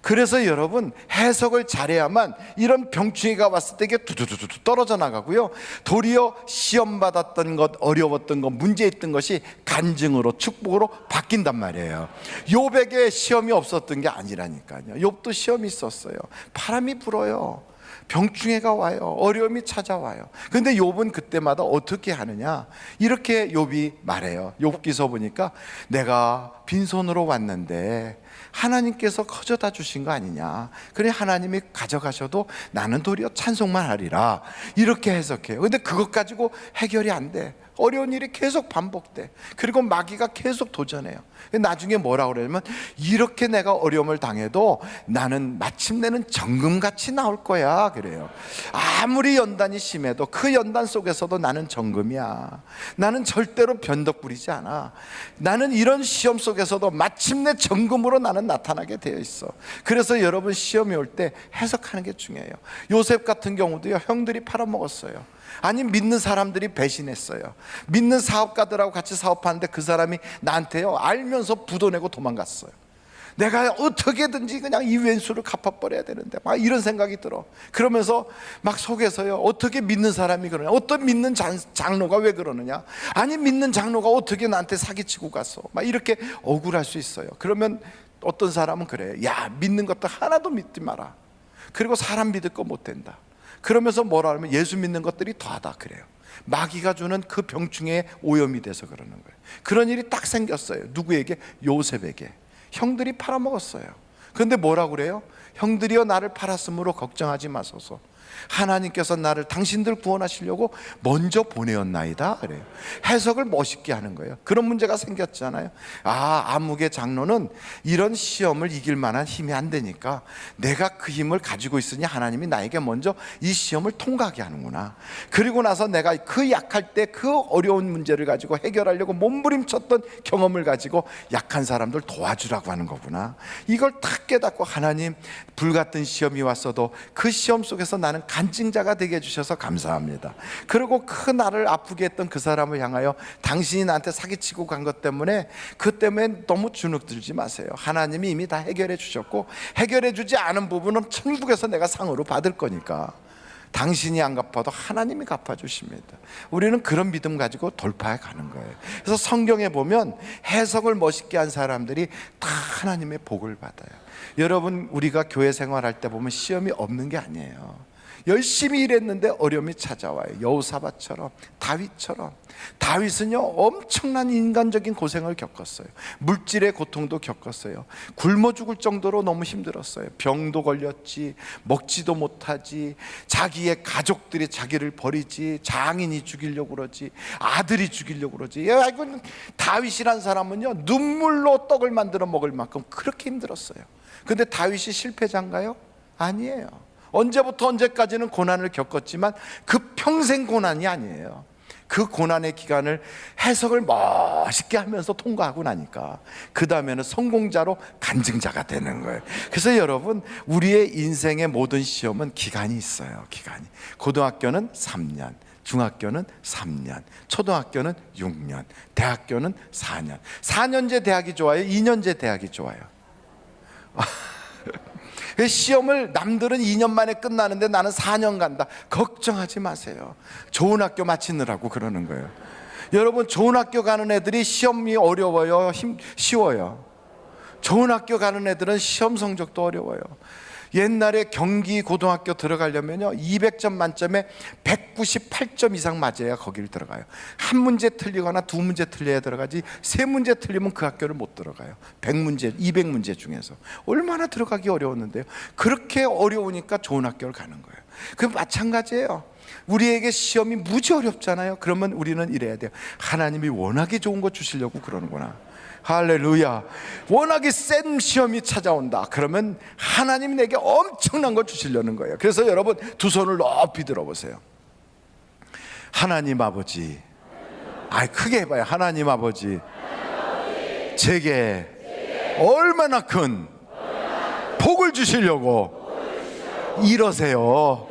그래서 여러분, 해석을 잘해야만 이런 병충해가 왔을 때 이게 두두두두 떨어져 나가고요, 도리어 시험 받았던 것, 어려웠던 것, 문제 있던 것이 간증으로, 축복으로 바뀐단 말이에요. 욥에게 시험이 없었던 게 아니라니까요. 욥도 시험이 있었어요. 바람이 불어요. 병충해가 와요. 어려움이 찾아와요. 그런데 욥은 그때마다 어떻게 하느냐, 이렇게 욥이 말해요. 욥기서 보니까 내가 빈손으로 왔는데 하나님께서 가져다 주신 거 아니냐, 그래 하나님이 가져가셔도 나는 도리어 찬송만 하리라, 이렇게 해석해요. 근데 그것 가지고 해결이 안 돼. 어려운 일이 계속 반복돼. 그리고 마귀가 계속 도전해요. 나중에 뭐라고 그러냐면, 이렇게 내가 어려움을 당해도 나는 마침내는 정금같이 나올 거야, 그래요. 아무리 연단이 심해도 그 연단 속에서도 나는 정금이야. 나는 절대로 변덕 부리지 않아. 나는 이런 시험 속에서도 마침내 정금으로 나는 나타나게 되어 있어. 그래서 여러분, 시험이 올 때 해석하는 게 중요해요. 요셉 같은 경우도요, 형들이 팔아먹었어요. 아니, 믿는 사람들이 배신했어요. 믿는 사업가들하고 같이 사업하는데 그 사람이 나한테요, 알면서 부도내고 도망갔어요. 내가 어떻게든지 그냥 이 왼수를 갚아버려야 되는데, 막 이런 생각이 들어. 그러면서 막 속에서요, 어떻게 믿는 사람이 그러냐, 어떤 믿는 장로가 왜 그러느냐, 아니 믿는 장로가 어떻게 나한테 사기치고 갔어, 막 이렇게 억울할 수 있어요. 그러면 어떤 사람은 그래요. 야, 믿는 것도 하나도 믿지 마라. 그리고 사람 믿을 거 못 된다. 그러면서 뭐라 하면 예수 믿는 것들이 더하다, 그래요. 마귀가 주는 그 병충해에 오염이 돼서 그러는 거예요. 그런 일이 딱 생겼어요. 누구에게? 요셉에게. 형들이 팔아먹었어요. 그런데 뭐라고 그래요? 형들이여 나를 팔았으므로 걱정하지 마소서. 하나님께서 나를 당신들 구원하시려고 먼저 보내었나이다 그래요. 해석을 멋있게 하는 거예요. 그런 문제가 생겼잖아요. 아무개 장로는 이런 시험을 이길 만한 힘이 안 되니까 내가 그 힘을 가지고 있으니 하나님이 나에게 먼저 이 시험을 통과하게 하는구나. 그리고 나서 내가 그 약할 때 그 어려운 문제를 가지고 해결하려고 몸부림쳤던 경험을 가지고 약한 사람들 도와주라고 하는 거구나. 이걸 딱 깨닫고 하나님, 불같은 시험이 왔어도 그 시험 속에서 나는 간증자가 되게 해주셔서 감사합니다. 그리고 그 나를 아프게 했던 그 사람을 향하여 당신이 나한테 사기치고 간 것 때문에 그 때문에 너무 주눅들지 마세요. 하나님이 이미 다 해결해 주셨고, 해결해 주지 않은 부분은 천국에서 내가 상으로 받을 거니까 당신이 안 갚아도 하나님이 갚아주십니다. 우리는 그런 믿음 가지고 돌파해 가는 거예요. 그래서 성경에 보면 해석을 멋있게 한 사람들이 다 하나님의 복을 받아요. 여러분, 우리가 교회 생활할 때 보면 시험이 없는 게 아니에요. 열심히 일했는데 어려움이 찾아와요. 여호사밧처럼, 다윗처럼. 다윗은요 엄청난 인간적인 고생을 겪었어요. 물질의 고통도 겪었어요. 굶어 죽을 정도로 너무 힘들었어요. 병도 걸렸지, 먹지도 못하지, 자기의 가족들이 자기를 버리지, 장인이 죽이려고 그러지, 아들이 죽이려고 그러지. 다윗이란 사람은요 눈물로 떡을 만들어 먹을 만큼 그렇게 힘들었어요. 근데 다윗이 실패자인가요? 아니에요. 언제부터 언제까지는 고난을 겪었지만 그 평생 고난이 아니에요. 그 고난의 기간을 해석을 멋있게 하면서 통과하고 나니까 그 다음에는 성공자로 간증자가 되는 거예요. 그래서 여러분, 우리의 인생의 모든 시험은 기간이 있어요. 기간이. 고등학교는 3년, 중학교는 3년, 초등학교는 6년, 대학교는 4년. 4년제 대학이 좋아요? 2년제 대학이 좋아요? 시험을 남들은 2년 만에 끝나는데 나는 4년 간다. 걱정하지 마세요. 좋은 학교 마치느라고 그러는 거예요. 여러분, 좋은 학교 가는 애들이 시험이 어려워요? 쉬워요? 좋은 학교 가는 애들은 시험 성적도 어려워요. 옛날에 경기 고등학교 들어가려면요 200점 만점에 198점 이상 맞아야 거기를 들어가요. 한 문제 틀리거나 두 문제 틀려야 들어가지, 세 문제 틀리면 그 학교를 못 들어가요. 100문제, 200문제 중에서. 얼마나 들어가기 어려웠는데요. 그렇게 어려우니까 좋은 학교를 가는 거예요. 그 마찬가지예요. 우리에게 시험이 무지 어렵잖아요. 그러면 우리는 이래야 돼요. 하나님이 워낙에 좋은 거 주시려고 그러는구나. 할렐루야. 워낙에 센 시험이 찾아온다. 그러면 하나님이 내게 엄청난 걸 주시려는 거예요. 그래서 여러분, 두 손을 높이 들어보세요. 하나님 아버지, 크게 해봐요. 하나님 아버지, 제게 얼마나 큰 복을 주시려고 이러세요.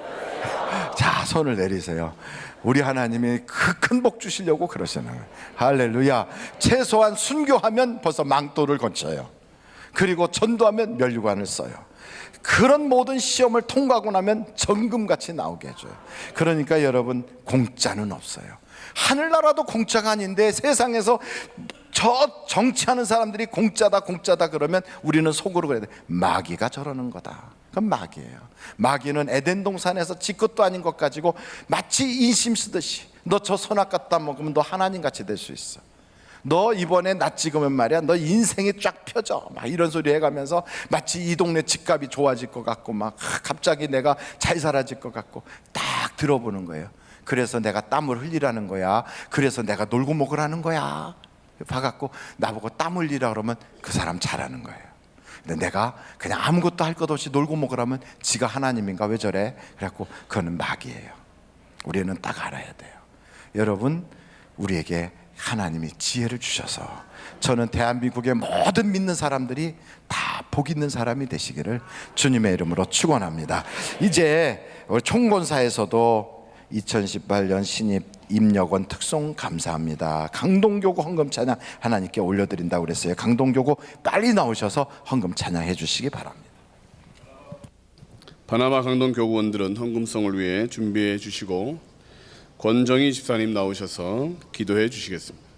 자, 손을 내리세요. 우리 하나님이 그 큰 복 주시려고 그러시는 거예요. 할렐루야. 최소한 순교하면 벌써 망토를 건쳐요. 그리고 전도하면 면류관을 써요. 그런 모든 시험을 통과하고 나면 정금같이 나오게 해줘요. 그러니까 여러분, 공짜는 없어요. 하늘나라도 공짜가 아닌데 세상에서 저 정치하는 사람들이 공짜다 그러면 우리는 속으로 그래야 돼. 마귀가 저러는 거다. 그건 마귀예요. 마귀는 에덴 동산에서 지 것도 아닌 것 가지고 마치 인심 쓰듯이, 너 저 선악 갖다 먹으면 너 하나님 같이 될 수 있어, 너 이번에 나 찍으면 말이야 너 인생이 쫙 펴져, 막 이런 소리 해가면서 마치 이 동네 집값이 좋아질 것 같고 막 갑자기 내가 잘 살아질 것 같고 딱 들어보는 거예요. 그래서 내가 땀을 흘리라는 거야. 그래서 내가 놀고 먹으라는 거야. 봐갖고 나보고 땀 흘리라 그러면 그 사람 잘하는 거예요. 근데 내가 그냥 아무것도 할 것 없이 놀고 먹으라면 지가 하나님인가 왜 저래? 그래갖고 그거는 마귀예요. 우리는 딱 알아야 돼요. 여러분, 우리에게 하나님이 지혜를 주셔서 저는 대한민국의 모든 믿는 사람들이 다 복 있는 사람이 되시기를 주님의 이름으로 축원합니다. 이제 우리 총권사에서도 2018년 신입 임력원 특송 감사합니다. 강동교구 헌금 찬양 하나님께 올려드린다고 그랬어요. 강동교구 빨리 나오셔서 헌금 찬양해 주시기 바랍니다. 바나바 강동교구원들은 헌금성을 위해 준비해 주시고 권정희 집사님 나오셔서 기도해 주시겠습니다.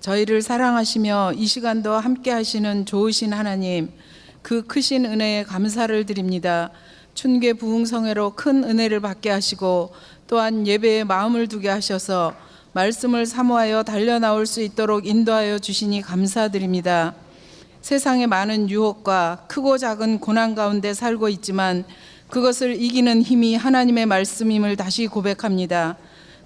저희를 사랑하시며 이 시간도 함께 하시는 좋으신 하나님, 그 크신 은혜에 감사를 드립니다. 춘계 부흥성회로 큰 은혜를 받게 하시고 또한 예배에 마음을 두게 하셔서 말씀을 사모하여 달려나올 수 있도록 인도하여 주시니 감사드립니다. 세상의 많은 유혹과 크고 작은 고난 가운데 살고 있지만 그것을 이기는 힘이 하나님의 말씀임을 다시 고백합니다.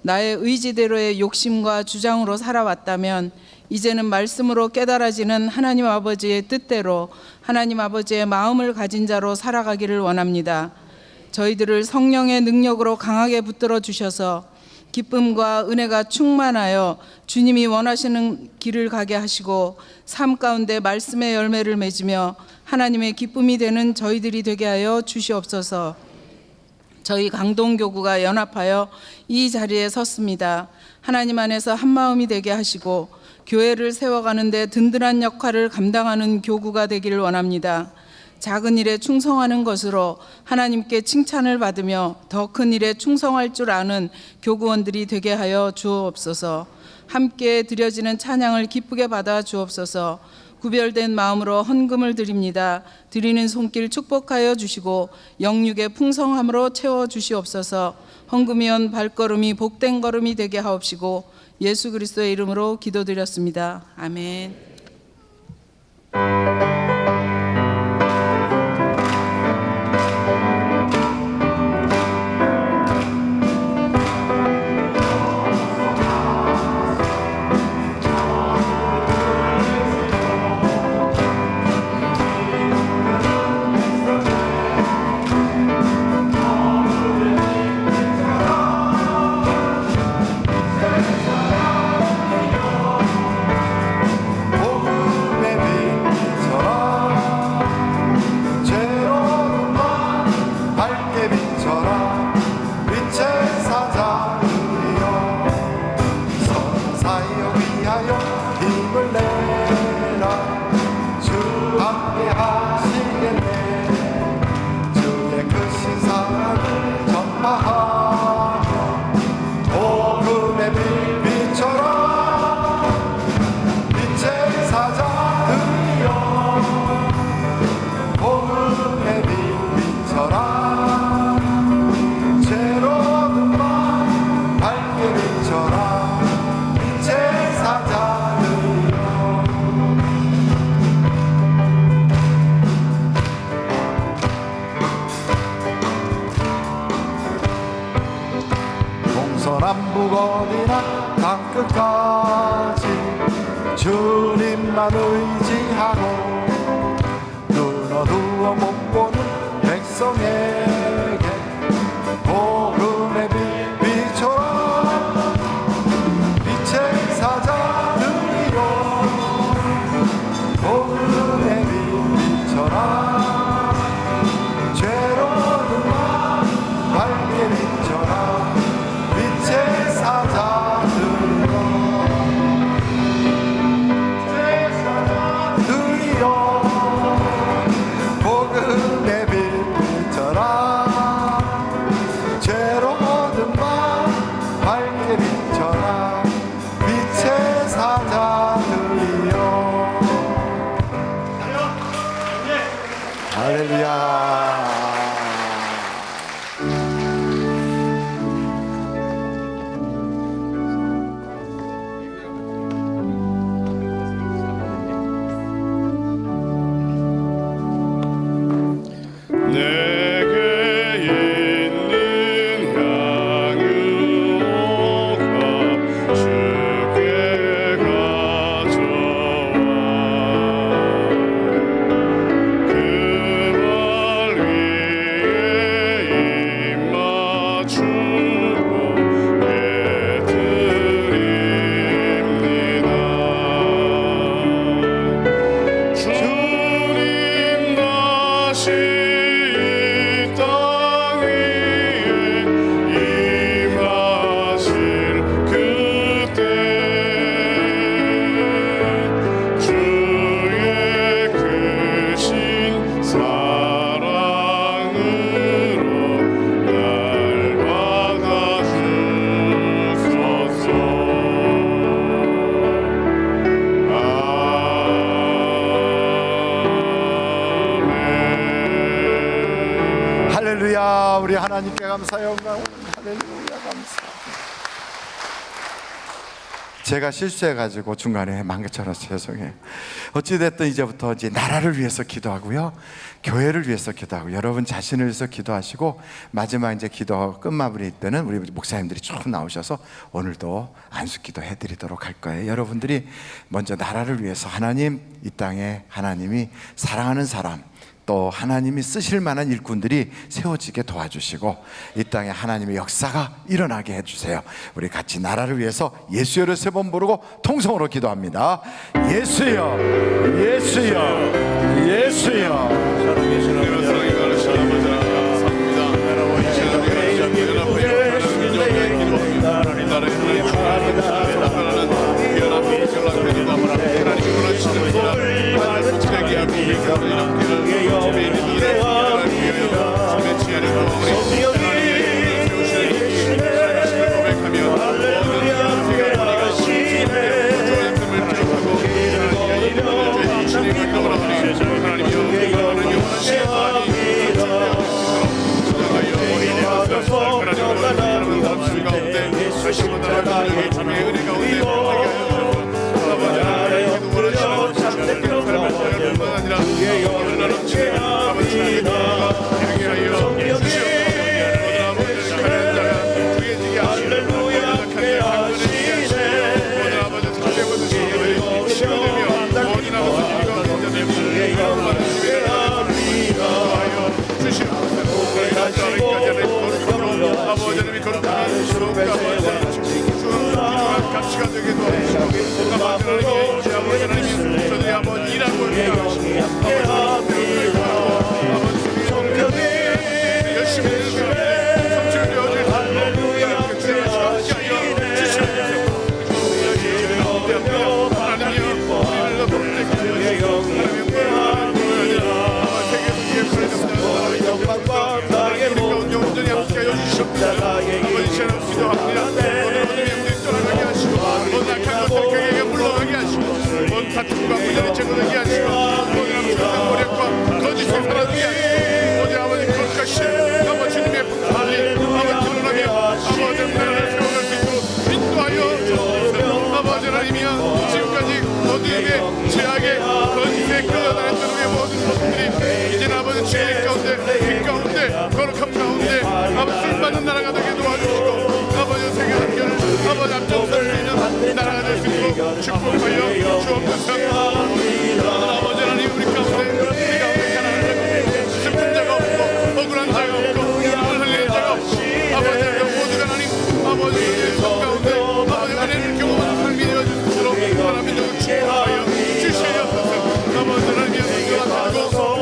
나의 의지대로의 욕심과 주장으로 살아왔다면 이제는 말씀으로 깨달아지는 하나님 아버지의 뜻대로 하나님 아버지의 마음을 가진 자로 살아가기를 원합니다. 저희들을 성령의 능력으로 강하게 붙들어 주셔서 기쁨과 은혜가 충만하여 주님이 원하시는 길을 가게 하시고 삶 가운데 말씀의 열매를 맺으며 하나님의 기쁨이 되는 저희들이 되게 하여 주시옵소서. 저희 강동교구가 연합하여 이 자리에 섰습니다. 하나님 안에서 한마음이 되게 하시고 교회를 세워가는 데 든든한 역할을 감당하는 교구가 되기를 원합니다. 작은 일에 충성하는 것으로 하나님께 칭찬을 받으며 더 큰 일에 충성할 줄 아는 교구원들이 되게 하여 주옵소서. 함께 드려지는 찬양을 기쁘게 받아 주옵소서. 구별된 마음으로 헌금을 드립니다. 드리는 손길 축복하여 주시고 영육의 풍성함으로 채워 주시옵소서. 헌금이온 발걸음이 복된 걸음이 되게 하옵시고 예수 그리스도의 이름으로 기도드렸습니다. 아멘. 남북 어디나 땅끝까지 주님만 의지하고 눈 어두워 못 보는 백성에게 복음의 빛 비춰라. 빛의 사자들이여 복음의 빛 비춰라. 죄로는 맘 밝게 비춰라. 빛의 사자들이여 복음의 빛 비춰라. 죄로 모든 맘 밝게 비춰라. 빛의 사자들이여. 할렐루야. 할렐루야. 우리 하나님께 감사 영광. 할렐루야. 감사. 제가 실수해가지고 중간에 망개쳐서 죄송해요. 어찌됐든 이제부터 이제 나라를 위해서 기도하고요, 교회를 위해서 기도하고, 여러분 자신을 위해서 기도하시고, 마지막 이제 기도 끝마무리 때는 우리 목사님들이 쭉 나오셔서 오늘도 안수기도 해드리도록 할 거예요. 여러분들이 먼저 나라를 위해서, 하나님, 이 땅에 하나님이 사랑하는 사람, 또 하나님이 쓰실 만한 일꾼들이 세워지게 도와주시고, 이 땅에 하나님의 역사가 일어나게 해주세요. 우리 같이 나라를 위해서 예수여를 3번 부르고 통성으로 기도합니다. 예수여, 예수여, 예수여. 가치가 되게 도와주시고, 아버지 하나님, 저들이 아버지 일하고 열심히 성취되어질 하나님이여, 다툼과 분열이 제거되게 하시고, 모든 모략과 거짓을 사라지게 하시고, 어디 아버지 거룩하신 아버지님의 풍성함이 아버지 드러나며 아버지 나라를 세워갈 수 있도록 인도하여 주옵소서. 아버지 하나님이여, 지금까지 어둠의 죄악의 거짓에 끌려다녔던 우리의 모든 것들이 이제는 아버지 죄의 가운데, 빛 가운데, 거룩함 가운데 아버지 쓰임받는 나라가 되게 도와주시고, 아버지 세계의 결을 아버지 앞장설 수 있는 나라가 될 수 있도록 축복하여 주옵소서. 아버지 하나님, 우리 가운데 가난한 슬픈 자가 없고, 억울한 자가 없고, 눈물 흘리는 자가 없고, 아버지 모두가 하나님 아버지의 손 가운데 아버지 은혜를 경험하는 삶이 되어질 수 있도록 하나님 을 축복하여 주시옵소서. 아버지 하나님의 성결한 되고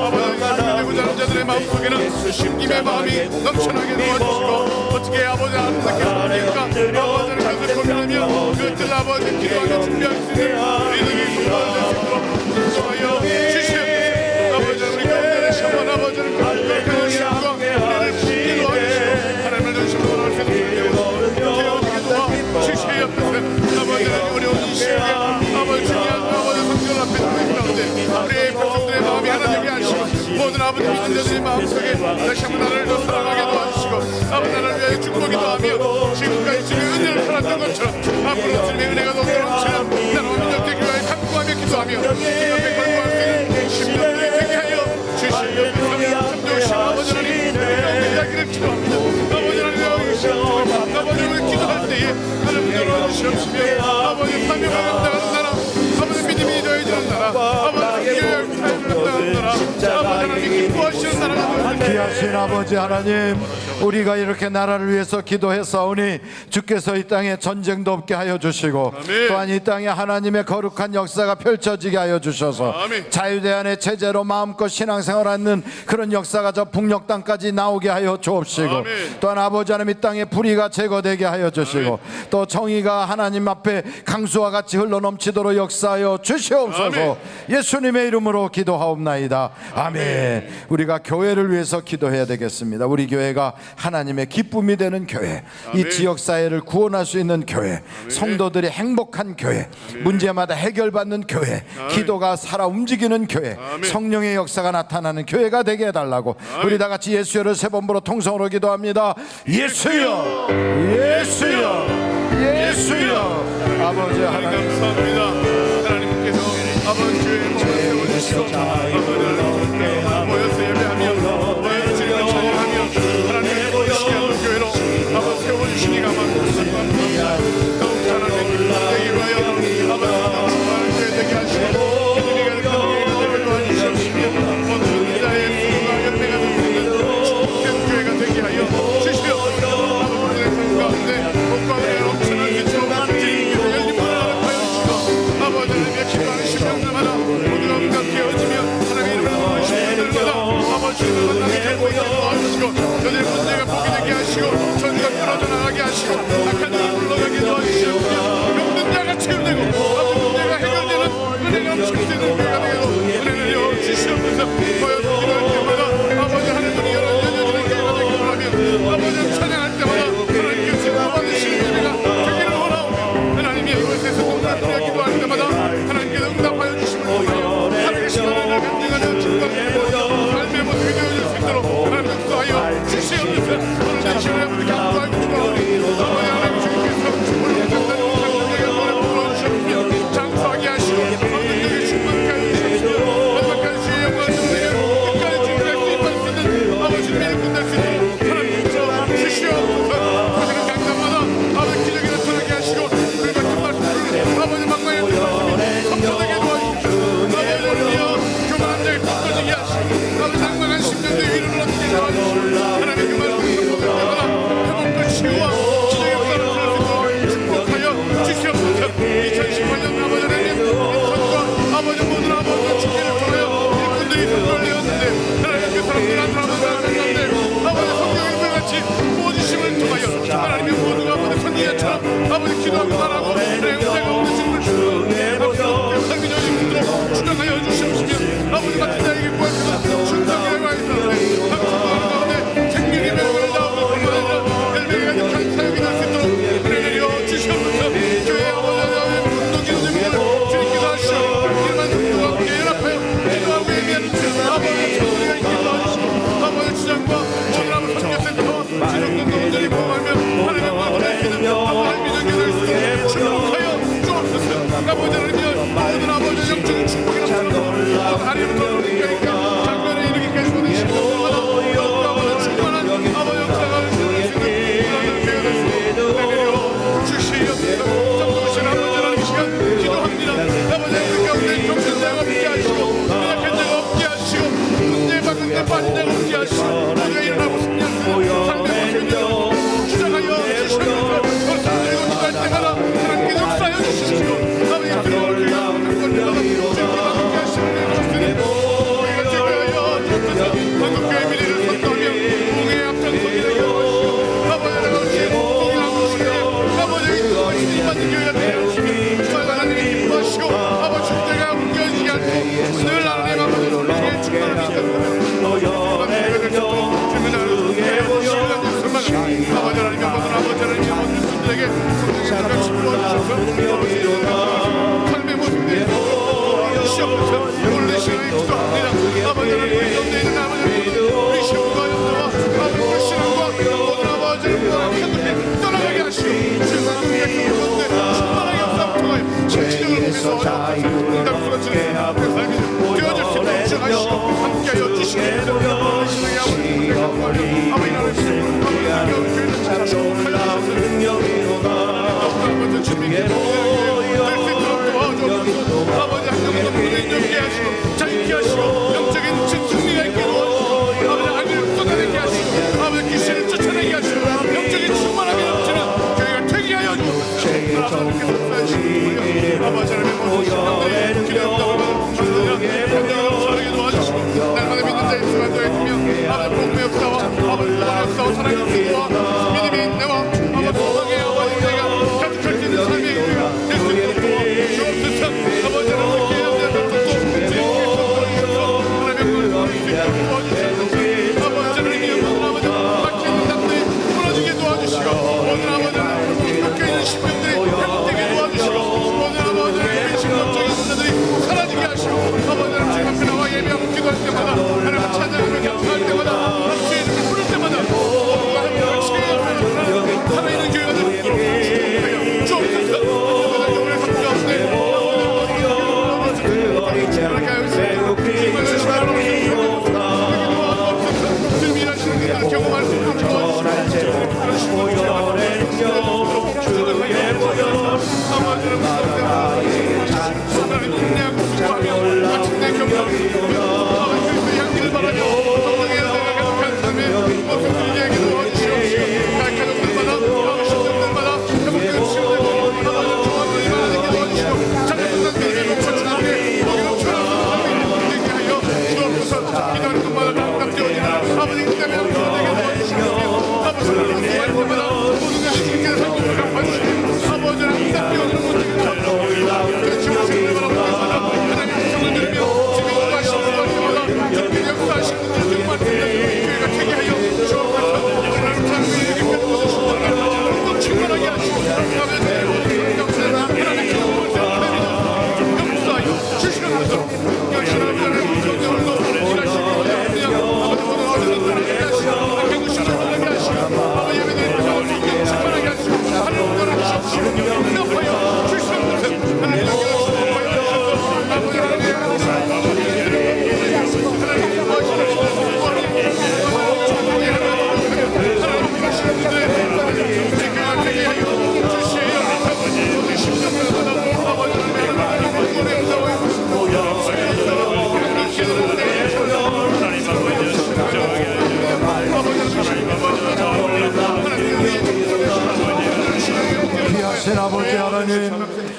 아버지 하나님이 되고자 하는 자들의 마음속에는 심김의 마음이 넘쳐나게 도와주시고, 어떻게 아버지 아름답게 살리니까 아버지는 그것을 고민하며 그것들 아버지 기도하며 준비할 수 있는 믿음이 풍성할 수 있도록 인도하여 주시옵소서. 아버지 우리 가운데 샤먼 아버지는 거룩한 신과 은혜를 기도하시고 하나님을 중심으로 원할 수 있는 되어지게 도와주시옵소서. 아버지 어려운 이 시기에 아버지 중요한 아버지 성결 앞에 서는 가운데 우리 백성들의 마음이 하나 되게 하시고, 모든 아버지 믿는 자들의 마음속에 다시 한번 나라를 더 사랑하게 도와주시고, 아버지 나라를 위하여 축복이 더하며 지금까지 주님의 은혜를 살았던 것처럼 앞으로 주님의 은혜가 더 넘치는 나라와 민족대 교회에 간구하며 기도하며 주님의 간구할 수 있는 심령들이 되게 하여 주시옵소서. 참되오신 아버지 하나님, 우리 이야기를 기도합니다. 아버지 하나님, 아버지 우리 기도할 때에 하나님 열어주시옵시며, 아버지 사명을 감당하는 나라, 아버지 믿음이 더해지는 나라, 아버지 교회를 사용하는 나라, 아버지 하나님 기뻐하시는 나라가 되어지는 귀하신 아버지 하나님, 우리가 이렇게 나라를 위해서 기도했사오니 주께서 이 땅에 전쟁도 없게 하여 주시고, 아멘. 또한 이 땅에 하나님의 거룩한 역사가 펼쳐지게 하여 주셔서 아멘. 자유대안의 체제로 마음껏 신앙생활하는 그런 역사가 저 북녘 땅까지 나오게 하여 주옵시고, 아멘. 또한 아버지 하나님 이 땅에 불의가 제거되게 하여 주시고, 또 정의가 하나님 앞에 강수와 같이 흘러넘치도록 역사하여 주시옵소서. 아멘. 예수님의 이름으로 기도하옵나이다. 아멘. 우리가 교회를 위해서 기도해야 되겠습니다. 우리 교회가 하나님의 기쁨이 되는 교회, 이 아멘. 지역사회를 구원할 수 있는 교회, 성도들이 행복한 교회, 문제마다 해결받는 교회, 기도가 살아 움직이는 교회, 아멘. 성령의 역사가 나타나는 교회가 되게 해달라고 우리 다 같이 예수여를 3번 부르 통성으로 기도합니다. 예수여, 예수여, 예수여. 아버지 하나님 감사합니다. 하나님께서 아버지의 몸을 세워주시고 아버지를 모여서 예배하며 모여서 주님을 찬양하며 하나님의 보이시게 교회로 아버지 세워주시니 감사합니다. 더욱 하나님 되기 위하여 아버지 교회 되게 하시고 기준이가 되게 도와주시옵시며 모든 자의 수고가 열매가 되는 축복된 교회가 되게 하여 주시며 아버지의 삶 가운데 복과 은혜가 넘치는 빛으로 주님께서 열린 문을 허락하여 주시고 아버지를 기도하는 심령들마다 모두가 응답되어지며 하나님의 이름을 부르시는 분들마다 아버지 주님을 만나게 되고 있게 도와주시고 저들의 문제가 보게 되게 하시고 전가 끊어져 나가게 하시고 악한 일을 물러가게 도와주시옵시며 병든 자가 치유되고 아버지 문제가 해결되는 은혜가 넘칠 수 있는 교회가 되게도 은혜를 이어주시옵소서. 보여서 기도할 때마다 아버지 하늘문이 열려지는 교회가 되기를 원하며 아버지를 찬양할 때마다 하나님께서 응답받으시는 교회가 되기를 원하오며 하나님이 이곳에서 동산들여 기도할 때마다 하나님께서 응답하여 주심을 통하여 살아계신 하나님을 간증하는 증거를 삶의 모습이 되어질 수 있도록 하나님 역사하여 주시옵소서. 오늘 내 시간에 아버지 감사하고 축복하오니 아버지 하나님 주님께서 오늘 같은 동산들에게 노래 불러주시옵시며 장수하게 하시고 성령에게 충만케 하여 주시옵시며 마지막까지 주의 영광을 드리며 끝까지 주님의 수입할 수 있는 아버지 주님의 끝날 수 있도록 하나님께서 주시옵소서. 하시는 강단마다 아버지 기적이 나타나게 하시고 그 같은 말씀을 아버지 막말에 들으시며 섬세하게 도와주십시오. 아버지를요 교만한 자를 꺾어지게 하시고 아버지 낭망한 심령들 위로를 얻게 도와주시고 하나님의 그 말씀을 선포할 때마다 회복과 치유와 기적의 역사를 들을 수 있도록 축복하여 주시옵소서. 2018년 아버지 하나님 선과 아버지 모든 아버지 축제를 통하여 일꾼들이 선거를 내었는데 하나님 그 사람들 한 사람들 아버지 성령의 일같이 모아주심을 통하여 하나님의 모든 아버지 선지자처럼 아버지 기도하고 나라고 하나님의 은혜가 없는 신을 주시고 삶이 있도록 주장하여 주시옵시며 아버지 같은 자에게 구하시는 충성이라고 하였사오니 당신의 가운데 생명의 명을 나오는 뿐만 아니라 열매가 가득한 사역이 될 수 있도록 은혜를 이어 주시옵소서. 교회 아버지 운동기는 제목을 주님께서 하시오 일만 성도가 함께 연합하여 기도하고 예배하는 아버지 성도가 있게 도와주시고 아버지 주장과 모든 아버지 선교센터 지속된 동들이 보호하며 하나님의 마음을 알리는 아버지 믿음이 될 수 있도록 축복하여 주옵소서. 아버지 하나님 모든 아버지 영적인 축복이 넘쳐나고 하나님부터 우리가 장관에 이르기까지 모든 신령들마다 아버지 충만한 아버지 역사가 이룰 수 있는 그런 교회가 될 수 있도록 내려 주시옵소서. 정도신 아버지 하나님 시간 기도합니다. 아버지 우리 가운데 병든 자가 없게 하시고 연약한 자가 없게 하시고 문제에 받는 데 빠진 자가 없게 하시고 우리가 일어나고 승리할 수 있는 삶의 모습을 주장하여 주시옵소서. 그리고 기도할 때마다 하나님께서 역사하여 주십시오. 아버지 들어올 교회가 건너가 주님께서 함께 하시는 내 말씀을 우리가 제거하여 주옵소서. 한국교회 미래를 선도하며 공의 앞장서게 되게 하시고 아버지 아버지 공의랑 무시에 아버지 주님 받는 교회가 되게 하시며 주님 하나님이 기뻐하시고 아버지 주제가 움겨지게 하시고 늘 하나님 아버지를 우리에게 충만하시옵소서. 아버지 하나님의 모든 아버지 하나님의 모든 분들에게 성령의 같이 부어주셔서 삶의 모습들이 주시옵소서. 오늘 내 시간에 기도합니다. 아버지 하나님 우리 가운데 있는 아버지 우리 시험과 역사와 아버지 그 신앙과 모든 아버지를 하나님 떠나가게 하시고 주님 하나님의 가운데 충만하게 역사를 통하여 실질적으로 보면서 응답 쏟아지는 그 삶이 되어질 수 있도록 주시고 함께하여 주시옵소서. 신앙의 아버지 아버지 하나님 아버지 주님께 될수 있도록 도와주옵소서. 아버지 한명도 모든 영게 하시고 자유케 하시고 영적인 승리가 있게 도와주시고 아버지 악을 쏟아내게 하시고 아버지 귀신을 쫓아내게 하시고 영적인 충만하게 넘치는 교회가 되게 하여 주옵소서. 아버지 하나님의 모든 신령들이 기도한다고 하는 감사하게 도와주시고 날마다 믿는 자의 수가 되어있으며 아버지 복음의 역사와 아버지 구원의 역사와 사랑의 승리와 믿음의 인내와 아버지 소망의 아버지 내가 가득할 수 있는 삶의 교회가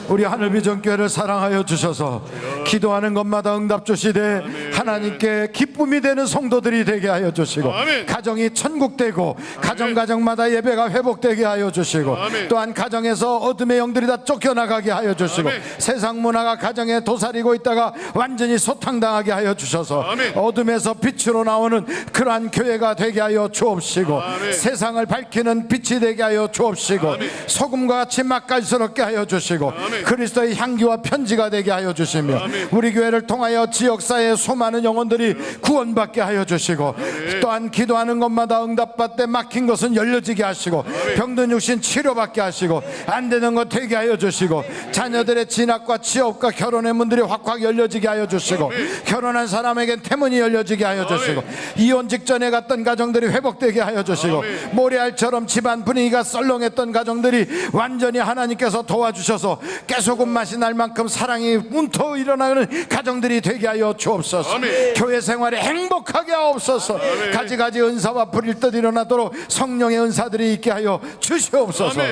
우리 하늘비전교회를 사랑하여 주셔서 기도하는 것마다 응답 주시되 하나님께 기쁨이 되는 성도들이 되게 하여 주시고 가정이 천국 되고 가정마다 예배가 회복되게 하여 주시고 또한 가정에서 어둠의 영들이 다 쫓겨나가게 하여 주시고 세상 문화가 가정에 도사리고 있다가 완전히 소탕당하게 하여 주셔서 어둠에서 빛으로 나오는 그러한 교회가 되게 하여 주옵시고 세상을 밝히는 빛이 되게 하여 주옵시고 소금과 같이 맛깔스럽게 하여 주시고 그리스도의 향기와 편지가 되게 하여 주시며 우리 교회를 통하여 지역사회의 수많은 영혼들이 구원받게 하여 주시고 또한 기도하는 것마다 응답받되 막힌 것은 열려지게 하시고 병든 육신 치료받게 하시고 안 되는 것 되게 하여 주시고 자녀들의 진학과 취업과 결혼의 문들이 확확 열려지게 하여 주시고 결혼한 사람에겐 태문이 열려지게 하여 주시고 이혼 직전에 갔던 가정들이 회복되게 하여 주시고 모래알처럼 집안 분위기가 썰렁했던 가정들이 완전히 하나님께서 도와주셔서 깨소금 맛이 날 만큼 사랑이 문터 일어나는 가정들이 되게 하여 주옵소서. 교회 생활에 행복하게 하옵소서. 가지가지 은사와 불일 듯 일어나도록 성령의 은사들이 있게 하여 주시옵소서.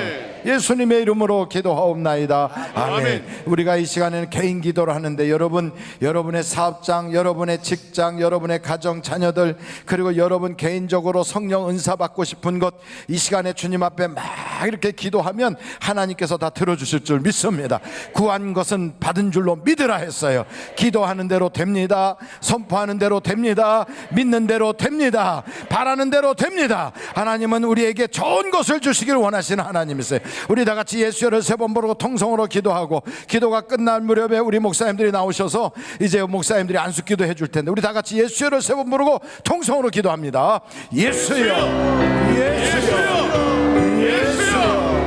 예수님의 이름으로 기도하옵나이다. 아멘. 우리가 이 시간에는 개인 기도를 하는데 여러분의 사업장, 여러분의 직장, 여러분의 가정, 자녀들 그리고 여러분 개인적으로 성령 은사 받고 싶은 것 이 시간에 주님 앞에 막 이렇게 기도하면 하나님께서 다 들어주실 줄 믿습니다. 구한 것은 받은 줄로 믿으라 했어요. 기도하는 대로 됩니다. 선포하는 대로 됩니다. 믿는 대로 됩니다. 바라는 대로 됩니다. 하나님은 우리에게 좋은 것을 주시길 원하시는 하나님이세요. 우리 다 같이 예수를 3번 부르고 통성으로 기도하고 기도가 끝날 무렵에 우리 목사님들이 나오셔서 이제 목사님들이 안수기도 해줄 텐데 우리 다 같이 예수를 3번 부르고 통성으로 기도합니다. 예수여 예수여 예수여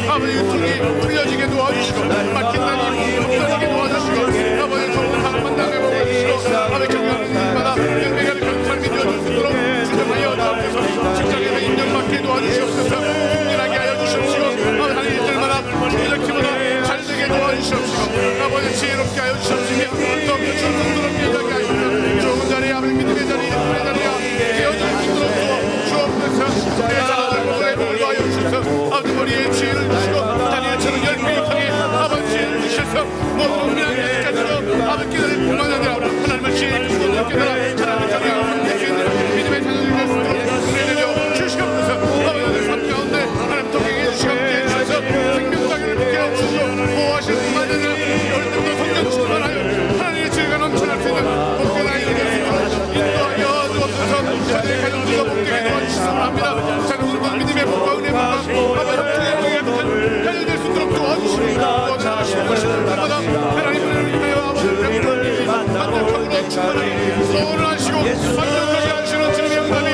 아버지 유통이 풀려지게 도와주시고 막힌 난이 풀려지게 도와주시고 아버지 좋은 사람 만남에 먹어주시고 아버지 경영마다 열매가 되는 삶이 되어줄 수 있도록 주정하여 주옵소서. 직장에서 인정받게 도와주시옵소서. 승진하게 하여 주시옵시고 아버지 하는 일들마다 기도적기보다 잘되게 도와주시옵시고 아버지 지혜롭게 하여 주시옵시며 또 충성스럽게 일하게 하여 주시옵시고 좋은 자리에 아버지 믿음의 자리에 믿음의 자리에 되어줄 수 있도록 주옵소서. 내 자녀들 모두에 공부하여 주셔서 아버지 머리에 지혜를 주시고 다니엘처럼 열매하게 아버지 지혜를 주셔서 모든 민항까지도 아버지 기도를 뿐만 아니라 하나님의 지혜를 주시고 깨달아 하나님의 자녀를 믿는 믿음의 자녀들이 될 수 있도록 은혜를 주시옵소서. 아버지 삶 가운데 하나님 동행해 주시고 함께해 주셔서 생명강을 믿게 해주시고 보호하시는 뿐만 아니라 어린들도 성령 충만하여 하나님의 지혜가 넘쳐날 수 있는 복된 아이들이 될 수 있도록 인도하여 주옵소서. 저들의 가정들과 복되게 도와주시기 합니다. 자녀들과 믿음의 복과 은혜의 복과 아버지 될 수 있도록 도와주시고 도와주시는 것을 때마다 하나님을 위하여 아버지를 베풀어 만족함으로 충만하게 소원을 하시고 만족하게 하시는 주님의 영광이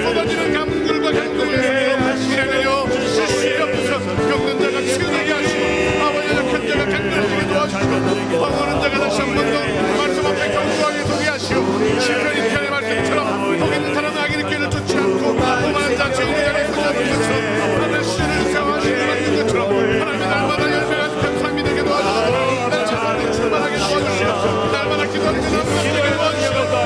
쏟아지는 강물과 강물에 인해내려 주시옵소서. 겪는 자가 치유되게 하시고 아버지 약한 자가 강렬하게 도와주시고 방언하는 자가 다시 한 번 더 말씀 앞에 견고하게 서게 하시고 시편 1편의 말씀처럼 거기 있는 사람은 악의 길을 쫓지 않고 오만한 자 죄인의 자리에 서지 않는 것처럼 하나님의 시를 세워하시는 만든 것처럼 하나님의 날마다 열매가 큰 삶이 되게 도와주시고 날마다 충만하게 도와주시고 날마다 기도하는 자가 되게 도와주시고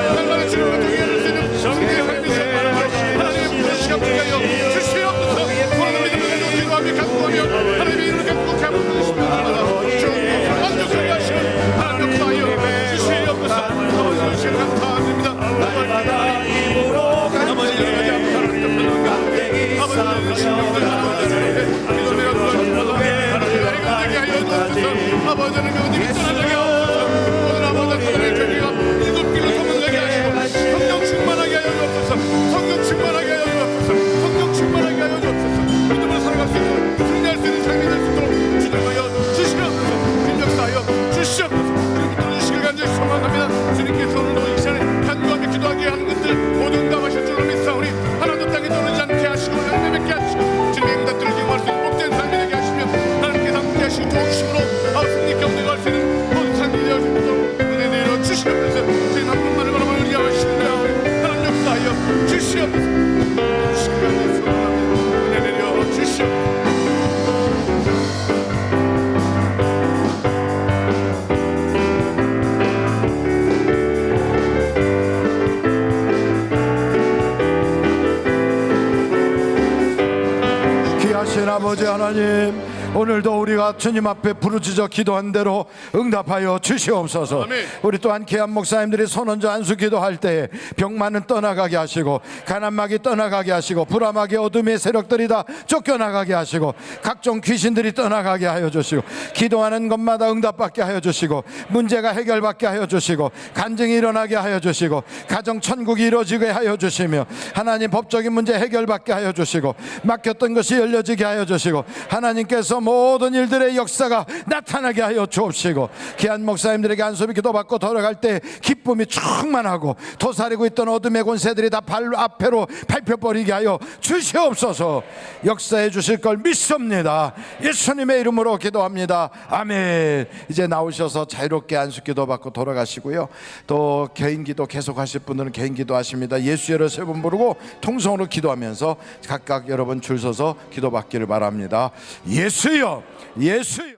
아버지 하나님, 오늘도 우리가 주님 앞에 부르짖어 기도한 대로 응답하여 주시옵소서. 아멘. 우리 또한 계한 목사님들이 손얹어 안수 기도할 때에 병만은 떠나가게 하시고, 가난막이 떠나가게 하시고, 불암하게 어둠의 세력들이 다 쫓겨나가게 하시고, 각종 귀신들이 떠나가게 하여 주시고, 기도하는 것마다 응답받게 하여 주시고, 문제가 해결받게 하여 주시고, 간증이 일어나게 하여 주시고, 가정 천국이 이루어지게 하여 주시며, 하나님 법적인 문제 해결받게 하여 주시고, 막혔던 것이 열려지게 하여 주시고, 하나님께서 모든 일들의 역사가 나타나게 하여 주옵시고, 귀한 목사님들에게 안수비 기도받고 돌아갈 때 기쁨이 충만하고, 도사리고 있던 어둠의 권세들이 다 발 앞에로 밟혀버리게 하여 주시옵소서. 역사해 주실 걸 믿습니다. 예수님의 이름으로 기도합니다. 아멘. 이제 나오셔서 자유롭게 안수 기도받고 돌아가시고요. 또 개인기도 계속하실 분들은 개인기도 하십니다. 예수여로 세 번 부르고 통성으로 기도하면서 각각 여러분 줄 서서 기도받기를 바랍니다. 예수여, 예수여.